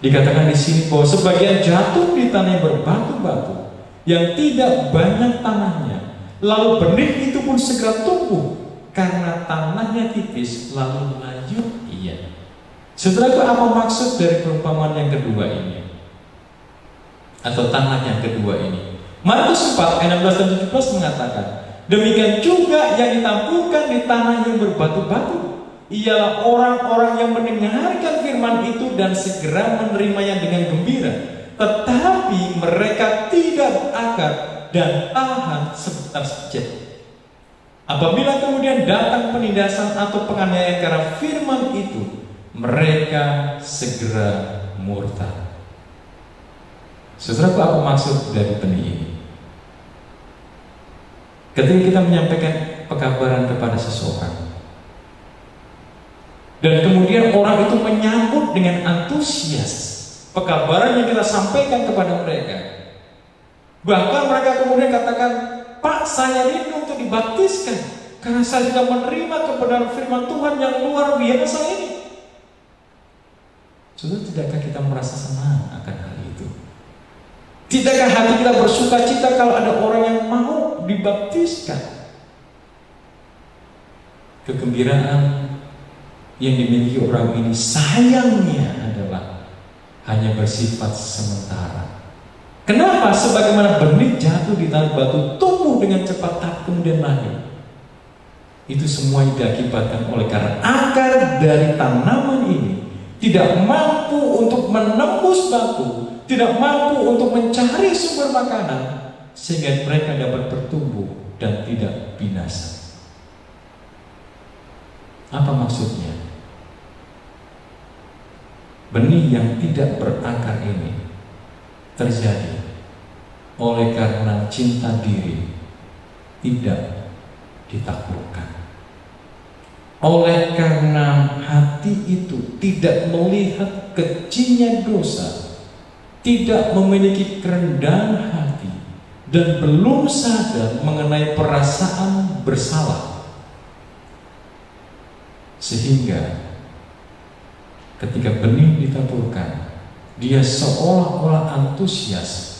Dikatakan di sini bahwa sebagian jatuh di tanah yang berbatu-batu, yang tidak banyak tanahnya, lalu benih itu pun segera tumbuh karena tanahnya tipis, lalu layu ia. Saudaraku, apa maksud dari perumpamaan yang kedua ini? Atau tanah yang kedua ini? Markus 4 ayat 16 dan 17 mengatakan, demikian juga yang ditaburkan di tanah yang berbatu-batu ialah orang-orang yang mendengarkan firman itu dan segera menerimanya dengan gembira, tetapi mereka tidak akar dan tahan sebentar saja. Apabila kemudian datang penindasan atau penganiayaan karena firman itu, mereka segera murtad. Saudaraku, apa maksud dari benih ini? Ketika kita menyampaikan pekabaran kepada seseorang, dan kemudian orang itu menyambut dengan antusias pekabaran yang kita sampaikan kepada mereka, bahkan mereka kemudian katakan, Pak, saya rindu untuk dibaptiskan karena saya sudah menerima kebenaran firman Tuhan yang luar biasa ini. Saudara, tidakkah kita merasa senang akan hal itu? Tidakkah hati kita bersuka cita kalau ada orang yang mau dibaptiskan? Kegembiraan yang dimiliki orang ini sayangnya adalah hanya bersifat sementara. Kenapa? Sebagaimana benih jatuh di tanah batu, tumbuh dengan cepat tapi kemudian lahir. Itu semua diakibatkan oleh karena akar dari tanaman ini tidak mampu untuk menembus batu, tidak mampu untuk mencari sumber makanan, sehingga mereka dapat bertumbuh dan tidak binasa. Apa maksudnya? Benih yang tidak berakar ini terjadi oleh karena cinta diri tidak ditaklukkan. Oleh karena hati itu tidak melihat kecilnya dosa, tidak memiliki kerendahan hati, dan belum sadar mengenai perasaan bersalah, sehingga ketika benih ditaburkan, dia seolah-olah antusias,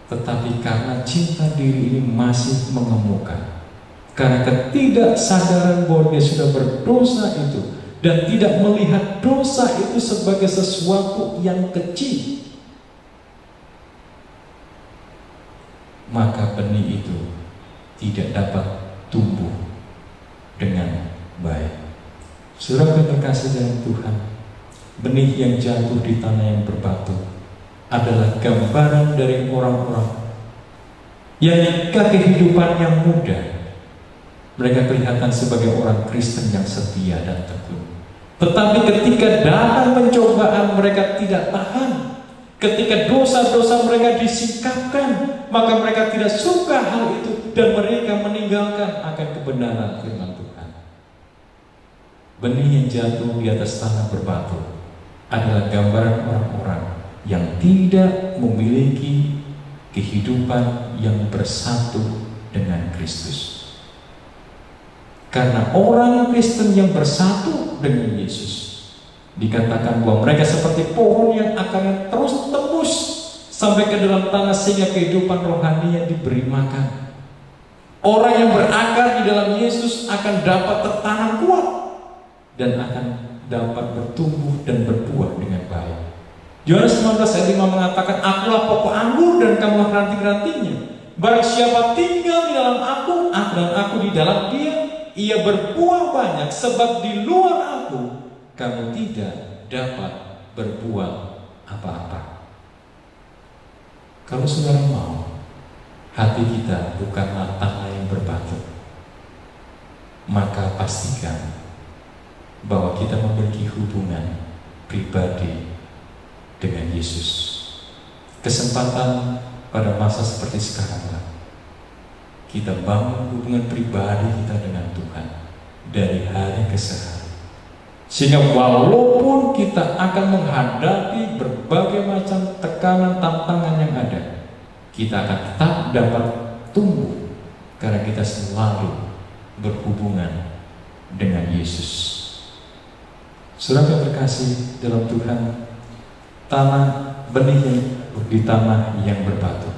tetapi karena cinta diri ini masih mengemuka, karena ketidaksadaran bahwa dia sudah berdosa itu dan tidak melihat dosa itu sebagai sesuatu yang kecil, maka benih itu tidak dapat tumbuh dengan baik. Saudara terkasih dalam Tuhan, benih yang jatuh di tanah yang berbatu adalah gambaran dari orang-orang yang kehidupan yang mudah mereka kelihatan sebagai orang Kristen yang setia dan tekun. Tetapi ketika datang pencobaan, mereka tidak tahan. Ketika dosa-dosa mereka disingkapkan, maka mereka tidak suka hal itu dan mereka meninggalkan akan kebenaran firman Tuhan. Benih yang jatuh di atas tanah berbatu adalah gambaran orang-orang yang tidak memiliki kehidupan yang bersatu dengan Kristus. Karena orang Kristen yang bersatu dengan Yesus, dikatakan bahwa mereka seperti pohon yang akarnya terus tembus sampai ke dalam tanah sehingga kehidupan rohaninya diberi makan. Orang yang berakar di dalam Yesus akan dapat tertanam kuat dan akan dapat bertumbuh dan berbuah dengan baik. Yohanes 19 ayat 5 mengatakan, "Akulah pokok anggur dan kamulah ranting-rantingnya. Barang siapa tinggal di dalam aku dan aku di dalam dia, ia berbuah banyak, sebab di luar aku kamu tidak dapat berbuah apa-apa." Kalau saudara mau hati kita bukanlah tanah yang berbatu, maka pastikan bahwa kita memiliki hubungan pribadi dengan Yesus. Kesempatan pada masa seperti sekarang lah kita bangun hubungan pribadi kita dengan Tuhan dari hari ke hari, sehingga walaupun kita akan menghadapi berbagai macam tekanan tantangan yang ada, kita akan tetap dapat tumbuh karena kita selalu berhubungan dengan Yesus. Saudara yang terkasih dalam Tuhan, tanah benih yang di tanah yang berbatu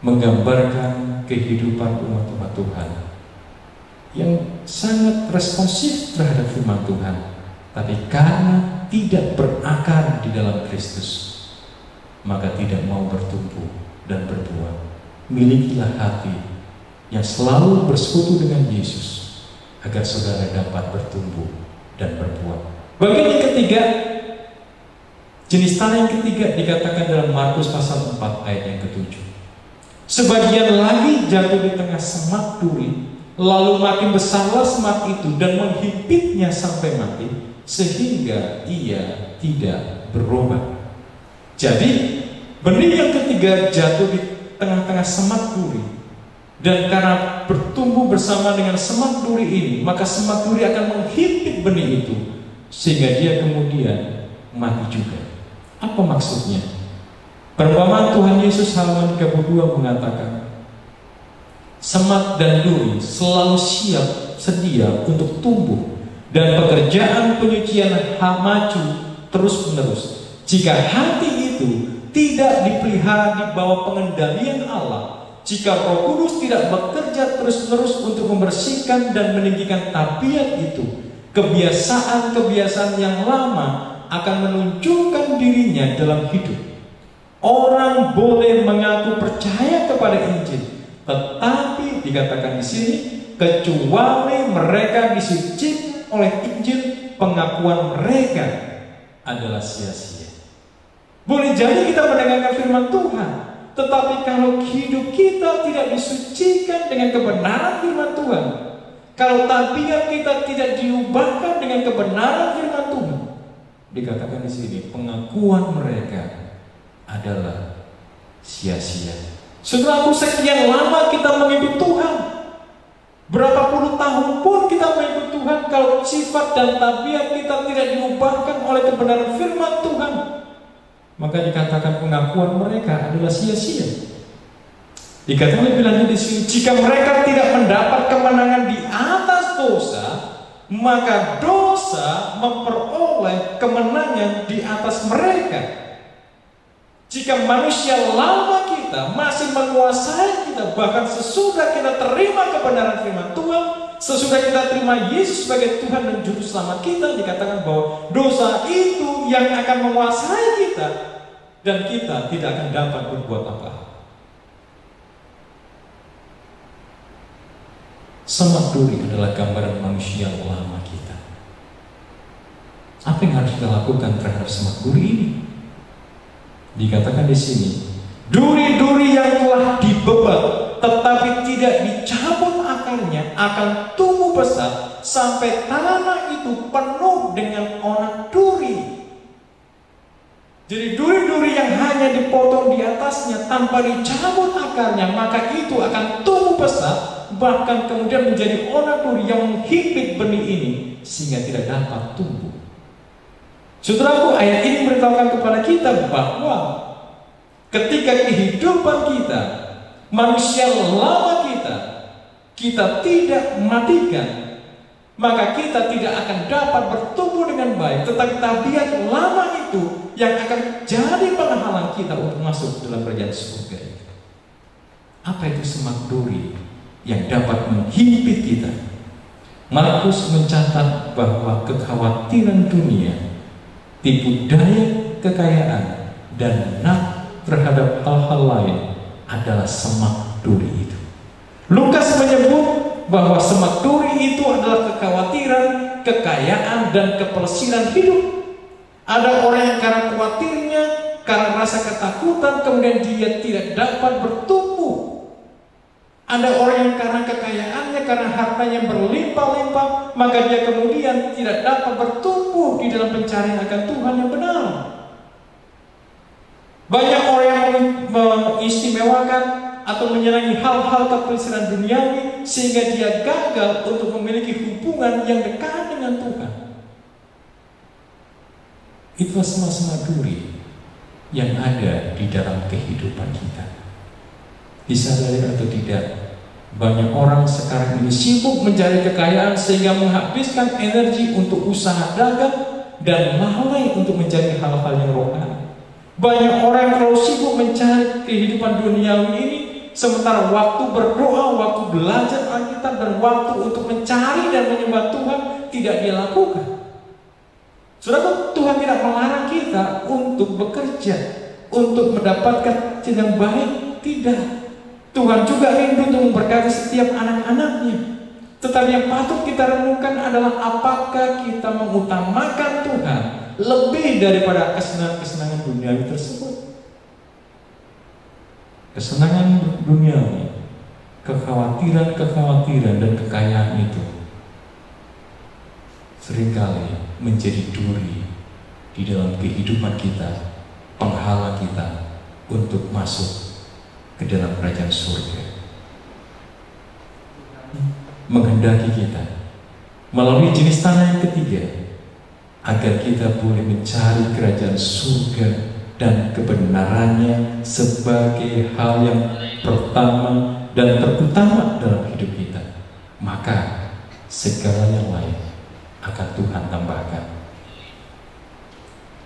menggambarkan kehidupan umat-umat Tuhan yang sangat responsif terhadap firman Tuhan, tapi karena tidak berakar di dalam Kristus, maka tidak mau bertumbuh dan berbuah. Milikilah hati yang selalu bersekutu dengan Yesus agar saudara dapat bertumbuh dan berbuah. Bagian yang ketiga, jenis tanah yang ketiga dikatakan dalam Markus pasal 4 ayat yang ke-7. Sebagian lagi jatuh di tengah semak duri, lalu makin besarlah semak itu dan menghimpitnya sampai mati, sehingga ia tidak berubah. Jadi benih yang ketiga jatuh di tengah-tengah semak duri, dan karena bertumbuh bersama dengan semak duri ini, maka semak duri akan menghimpit benih itu sehingga dia kemudian mati juga. Apa maksudnya? Perumpamaan Tuhan Yesus halaman 32 mengatakan, semak dan duri selalu siap sedia untuk tumbuh, dan pekerjaan penyucian maju terus menerus. Jika hati itu tidak dipelihara di bawah pengendalian Allah, jika Roh Kudus tidak bekerja terus-menerus untuk membersihkan dan meninggikan tabiat itu, kebiasaan-kebiasaan yang lama akan menunjukkan dirinya dalam hidup. Orang boleh mengaku percaya kepada Injil, tetapi dikatakan di sini, kecuali mereka disucikan oleh Injil, pengakuan mereka adalah sia-sia. Boleh jadi kita mendengarkan firman Tuhan, tetapi kalau hidup kita tidak disucikan dengan kebenaran firman Tuhan, kalau tabiat kita tidak diubahkan dengan kebenaran firman Tuhan, dikatakan di sini, pengakuan mereka adalah sia-sia. Saudaraku, sekian lama kita mengikut Tuhan, berapa puluh tahun pun kita mengikut Tuhan, kalau sifat dan tabiat kita tidak diubahkan oleh kebenaran firman Tuhan, maka dikatakan pengakuan mereka adalah sia-sia. Dikatakan lebih lanjut di sini, jika mereka tidak mendapat kemenangan di atas dosa, maka dosa memperoleh kemenangan di atas mereka. Jika manusia lama kita masih menguasai kita, bahkan sesudah kita terima kebenaran firman Tuhan, sesudah kita terima Yesus sebagai Tuhan dan Juru Selamat kita, dikatakan bahwa dosa itu yang akan menguasai kita, dan kita tidak akan dapat berbuat apa-apa. Semak duri adalah gambaran manusia lama kita. Apa yang harus kita lakukan terhadap semak duri ini? Dikatakan di sini, duri-duri yang telah dibebat tetapi tidak dicabut akarnya akan tumbuh besar sampai tanah itu penuh dengan onak duri. Jadi duri-duri yang hanya dipotong di atasnya tanpa dicabut akarnya, maka itu akan tumbuh besar, bahkan kemudian menjadi onak duri yang menghimpit benih ini sehingga tidak dapat tumbuh. Saudaraku, ayat ini memberitahukan kepada kita bahwa ketika kehidupan kita, manusia lama kita tidak matikan, maka kita tidak akan dapat bertumbuh dengan baik. Tetapi tabiat lama itu yang akan jadi penghalang kita untuk masuk dalam kerajaan surga itu. Apa itu semak duri yang dapat menghimpit kita? Markus mencatat bahwa kekhawatiran dunia, tipu daya kekayaan, dan nak terhadap hal-hal lain adalah semak duri itu. Lukas menyebut bahwa semak duri itu adalah kekhawatiran, kekayaan, dan kepelesiran hidup. Ada orang yang karena khawatirnya, karena rasa ketakutan, kemudian dia tidak dapat bertumbuh. Ada orang yang karena kekayaannya, karena hartanya berlimpah-limpah, maka dia kemudian tidak dapat bertumbuh di dalam pencarian akan Tuhan yang benar. Banyak orang yang mengistimewakan atau menyenangi hal-hal kepelesiran duniawi sehingga dia gagal untuk memiliki hubungan yang dekat dengan Tuhan. Itulah semak duri yang ada di dalam kehidupan kita. Disadari atau tidak, banyak orang sekarang ini sibuk mencari kekayaan sehingga menghabiskan energi untuk usaha dagang dan lalai untuk mencari hal-hal yang rohani. Banyak orang terlalu sibuk mencari kehidupan duniawi ini, sementara waktu berdoa, waktu belajar Alkitab, dan waktu untuk mencari dan menyembah Tuhan tidak dia lakukan. Saudara, Tuhan tidak melarang kita untuk bekerja, untuk mendapatkan yang baik, tidak. Tuhan juga rindu untuk memberkati setiap anak-anaknya. Tetapi yang patut kita renungkan adalah apakah kita mengutamakan Tuhan lebih daripada kesenangan-kesenangan duniawi tersebut. Kesenangan duniawi, kekhawatiran-kekhawatiran, dan kekayaan itu seringkali menjadi duri di dalam kehidupan kita, penghalang kita untuk masuk ke dalam kerajaan surga. Menghendaki kita melalui jenis tanah yang ketiga, agar kita boleh mencari kerajaan surga dan kebenarannya sebagai hal yang pertama dan terutama dalam hidup kita. Maka segala yang lain akan Tuhan tambahkan.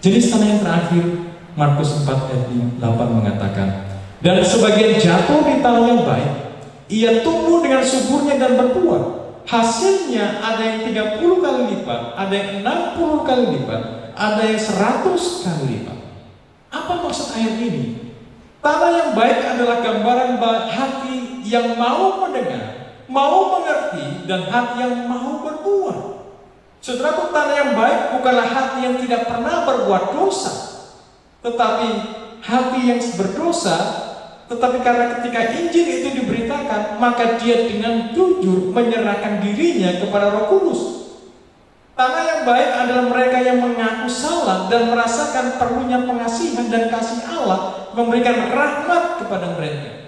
Jenis tanah yang terakhir, Markus 4 ayat 8 mengatakan, dan sebagian jatuh di tanah yang baik, ia tumbuh dengan suburnya dan berbuah, hasilnya ada yang 30 kali lipat, ada yang 60 kali lipat, ada yang 100 kali lipat. Apa maksud ayat ini? Tanah yang baik adalah gambaran hati yang mau mendengar, mau mengerti, dan hati yang mau berbuat. Saudaraku, tanah yang baik bukanlah hati yang tidak pernah berbuat dosa, tetapi hati yang berdosa, tetapi karena ketika Injil itu diberitakan, maka dia dengan jujur menyerahkan dirinya kepada Roh Kudus. Tanah yang baik adalah mereka yang mengaku salah dan merasakan perlunya pengasihan dan kasih Allah memberikan rahmat kepada mereka.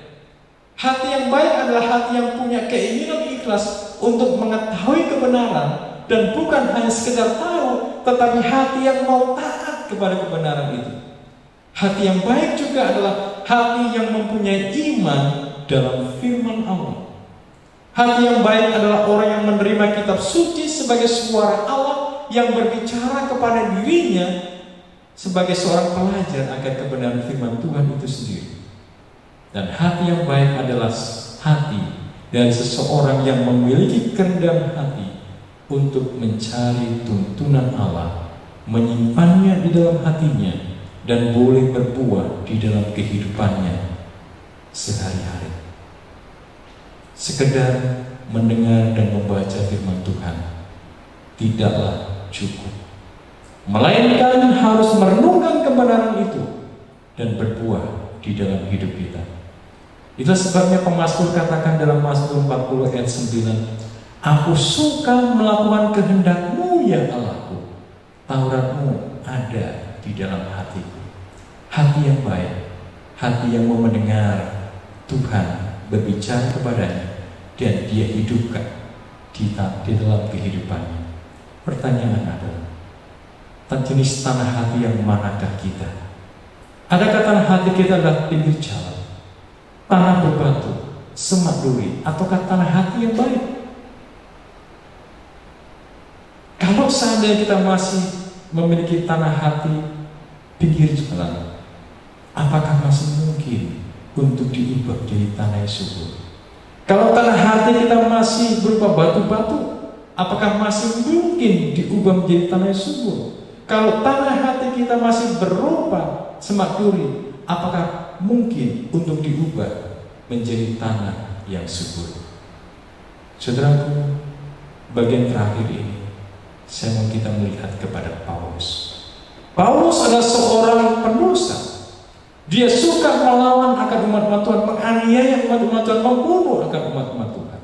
Hati yang baik adalah hati yang punya keinginan ikhlas untuk mengetahui kebenaran dan bukan hanya sekedar tahu, tetapi hati yang mau taat kepada kebenaran itu. Hati yang baik juga adalah hati yang mempunyai iman dalam firman Allah. Hati yang baik adalah orang yang menerima kitab suci sebagai suara Allah yang berbicara kepada dirinya sebagai seorang pelajar akan kebenaran firman Tuhan itu sendiri. Dan hati yang baik adalah hati dari seseorang yang memiliki kerendahan hati untuk mencari tuntunan Allah, menyimpannya di dalam hatinya, dan boleh berbuah di dalam kehidupannya sehari-hari. Sekedar mendengar dan membaca firman Tuhan tidaklah cukup, melainkan harus merenungkan kebenaran itu dan berbuah di dalam hidup kita. Itulah sebabnya pemazmur katakan dalam Mazmur 40 ayat 9, "Aku suka melakukan kehendak-Mu ya Allahku, Taurat-Mu ada di dalam hatiku." Hati yang baik, hati yang mau mendengar Tuhan berbicara kepadanya dan dia hidupkan di dalam kehidupannya. Pertanyaan adalah, jenis tanah hati yang manakah kita? Adakah tanah hati kita adalah pinggir jalan, tanah berbatu, semak duri, ataukah tanah hati yang baik? Kalau seandainya kita masih memiliki tanah hati pinggir jalan, apakah masih mungkin untuk diubah jadi tanah yang subur? Kalau tanah hati kita masih berupa batu-batu, apakah masih mungkin diubah menjadi tanah yang subur? Kalau tanah hati kita masih berupa semak duri, apakah mungkin untuk diubah menjadi tanah yang subur? Saudaraku, bagian terakhir ini saya mau kita melihat kepada Paulus. Paulus adalah seorang pendosa. Dia suka melawan akan umat-umat Tuhan, menganiaya umat-umat Tuhan, membunuh akan umat-umat Tuhan.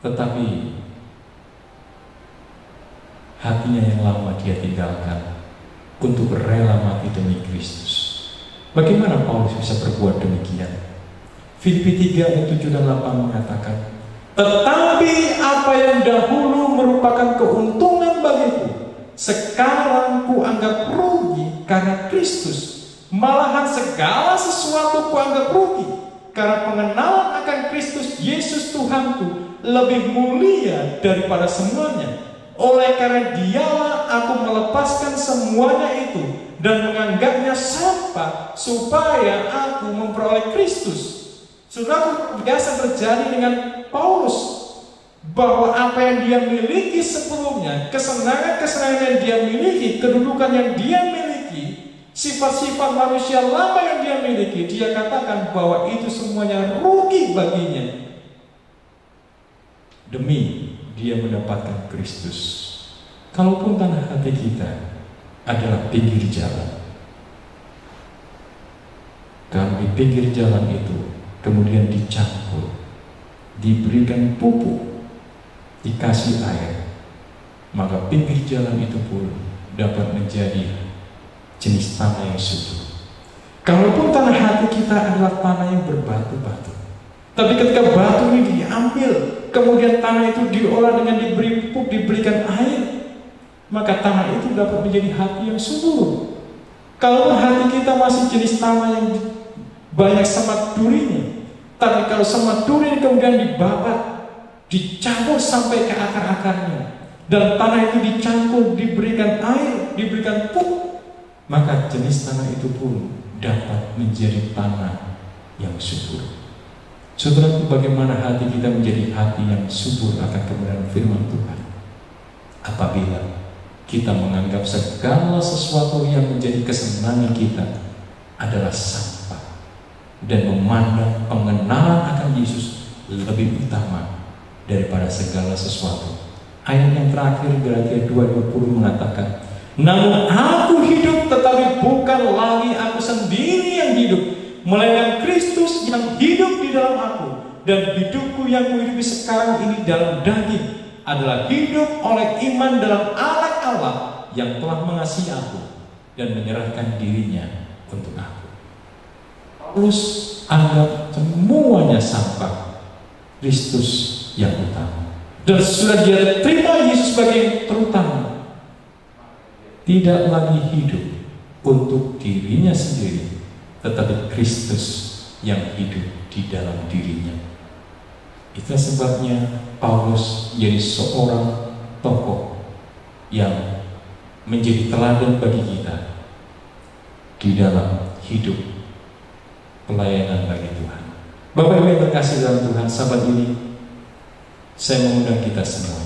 Tetapi hatinya yang lama dia tinggalkan untuk rela mati demi Kristus. Bagaimana Paulus bisa berbuat demikian? Filipi 3 ayat 7 dan 8 mengatakan, "Tetapi apa yang dahulu merupakan keuntungan bagiku, sekarang kuanggap rugi karena Kristus. Malahan segala sesuatu kuanggap rugi, karena pengenalan akan Kristus Yesus Tuhanku lebih mulia daripada semuanya. Oleh karena Dialah aku melepaskan semuanya itu dan menganggapnya sampah supaya aku memperoleh Kristus." Saudara, biasa terjadi dengan Paulus bahwa apa yang dia miliki sebelumnya, kesenangan-kesenangan yang dia miliki, kedudukan yang dia miliki, sifat-sifat manusia lama yang dia miliki, dia katakan bahwa itu semuanya rugi baginya demi dia mendapatkan Kristus. Kalaupun tanah hati kita adalah pinggir jalan, kalau di pinggir jalan itu kemudian dicampur, diberikan pupuk, dikasih air, maka pinggir jalan itu pun dapat menjadi jenis tanah yang subur. Kalaupun tanah hati kita adalah tanah yang berbatu-batu, tapi ketika batu ini diambil, kemudian tanah itu diolah dengan diberi pupuk, diberikan air, maka tanah itu dapat menjadi hati yang subur. Kalaupun hati kita masih jenis tanah yang banyak semak durinya, tapi kalau semak duri kemudian dibabat, dicampur sampai ke akar-akarnya, dan tanah itu dicampur, diberikan air, diberikan pupuk, maka jenis tanah itu pun dapat menjadi tanah yang subur. Saudaraku, bagaimana hati kita menjadi hati yang subur akan kebenaran firman Tuhan? Apabila kita menganggap segala sesuatu yang menjadi kesenangan kita adalah sampah dan memandang pengenalan akan Yesus lebih utama daripada segala sesuatu. Ayat yang terakhir Galatia 2:20 mengatakan, namun aku hidup, tetapi bukan lagi aku sendiri yang hidup, melainkan Kristus yang hidup di dalam aku. Dan hidupku yang kuhidupi sekarang ini dalam daging adalah hidup oleh iman dalam Anak Allah yang telah mengasihi aku dan menyerahkan dirinya untuk aku. Paulus anggap semuanya sampah, Kristus yang utama. Dan sudah dia terima Yesus sebagai yang terutama. Tidak lagi hidup untuk dirinya sendiri, tetapi Kristus yang hidup di dalam dirinya. Itu sebabnya Paulus jadi seorang tokoh yang menjadi teladan bagi kita di dalam hidup pelayanan bagi Tuhan. Bapak Ibu yang terkasih dalam Tuhan, sahabat ini, saya mengundang kita semua.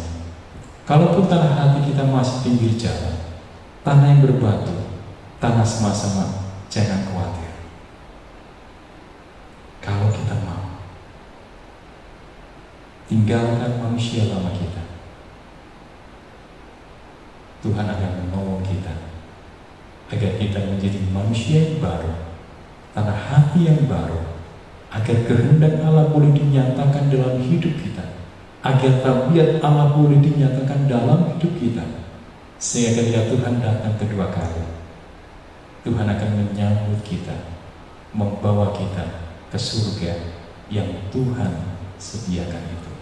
Kalaupun tanah hati kita masih pinggir jalan, tanah yang berbatu, tanah sama-sama, jangan khawatir. Kalau kita mau tinggalkan manusia lama kita, Tuhan akan menolong kita agar kita menjadi manusia yang baru, tanah hati yang baru, agar kehendak Allah boleh dinyatakan dalam hidup kita, agar tabiat Allah boleh dinyatakan dalam hidup kita, sehingga ketika Tuhan datang kedua kali, Tuhan akan menyambut kita, membawa kita ke surga yang Tuhan sediakan itu.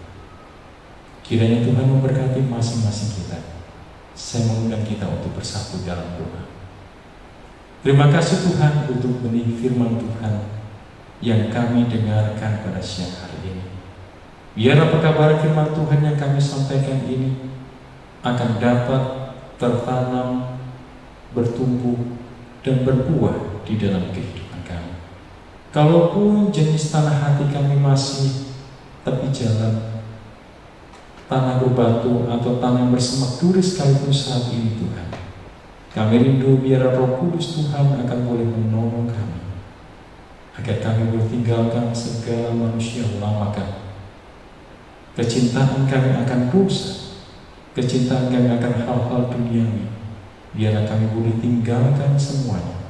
Kiranya Tuhan memberkati masing-masing kita. Saya mengundang kita untuk bersatu dalam doa. Terima kasih Tuhan untuk benih firman Tuhan yang kami dengarkan pada siang hari ini. Biar apa kabar firman Tuhan yang kami sampaikan ini akan dapat tertanam, bertumbuh, dan berbuah di dalam kehidupan kami. Kalaupun jenis tanah hati kami masih tepi jalan, tanah berbatu atau tanah yang bersemak duri sekalipun saat ini Tuhan, kami rindu biar Roh Kudus Tuhan akan boleh menolong kami, agar kami boleh tinggalkan segala manusia lama kami, kecintaan kami akan dosa, kecintaan kami akan hal-hal duniawi, biarlah kami boleh tinggalkan semuanya,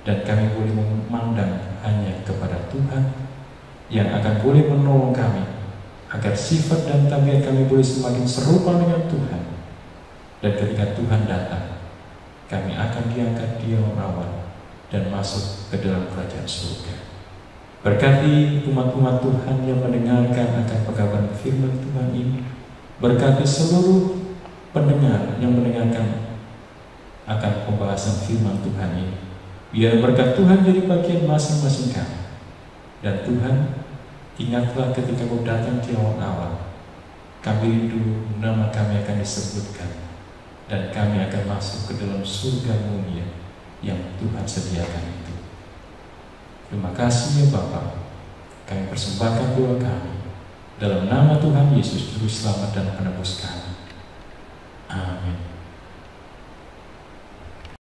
dan kami boleh memandang hanya kepada Tuhan yang akan boleh menolong kami, agar sifat dan tabiat kami boleh semakin serupa dengan Tuhan. Dan ketika Tuhan datang, kami akan diangkat di awan dan masuk ke dalam kerajaan surga. Berkati umat-umat Tuhan yang mendengarkan akan pekabaran firman Tuhan ini. Berkati seluruh pendengar yang mendengarkan akan pembahasan firman Tuhan ini. Biar berkat Tuhan jadi bagian masing-masing kami. Dan Tuhan, ingatlah ketika Kau datang di awal-awal, kami rindu nama kami akan disebutkan, dan kami akan masuk ke dalam surga mulia yang Tuhan sediakan itu. Terima kasih ya Bapa. Kami persembahkan doa kami dalam nama Tuhan Yesus Juru Selamat dan Penebus kami.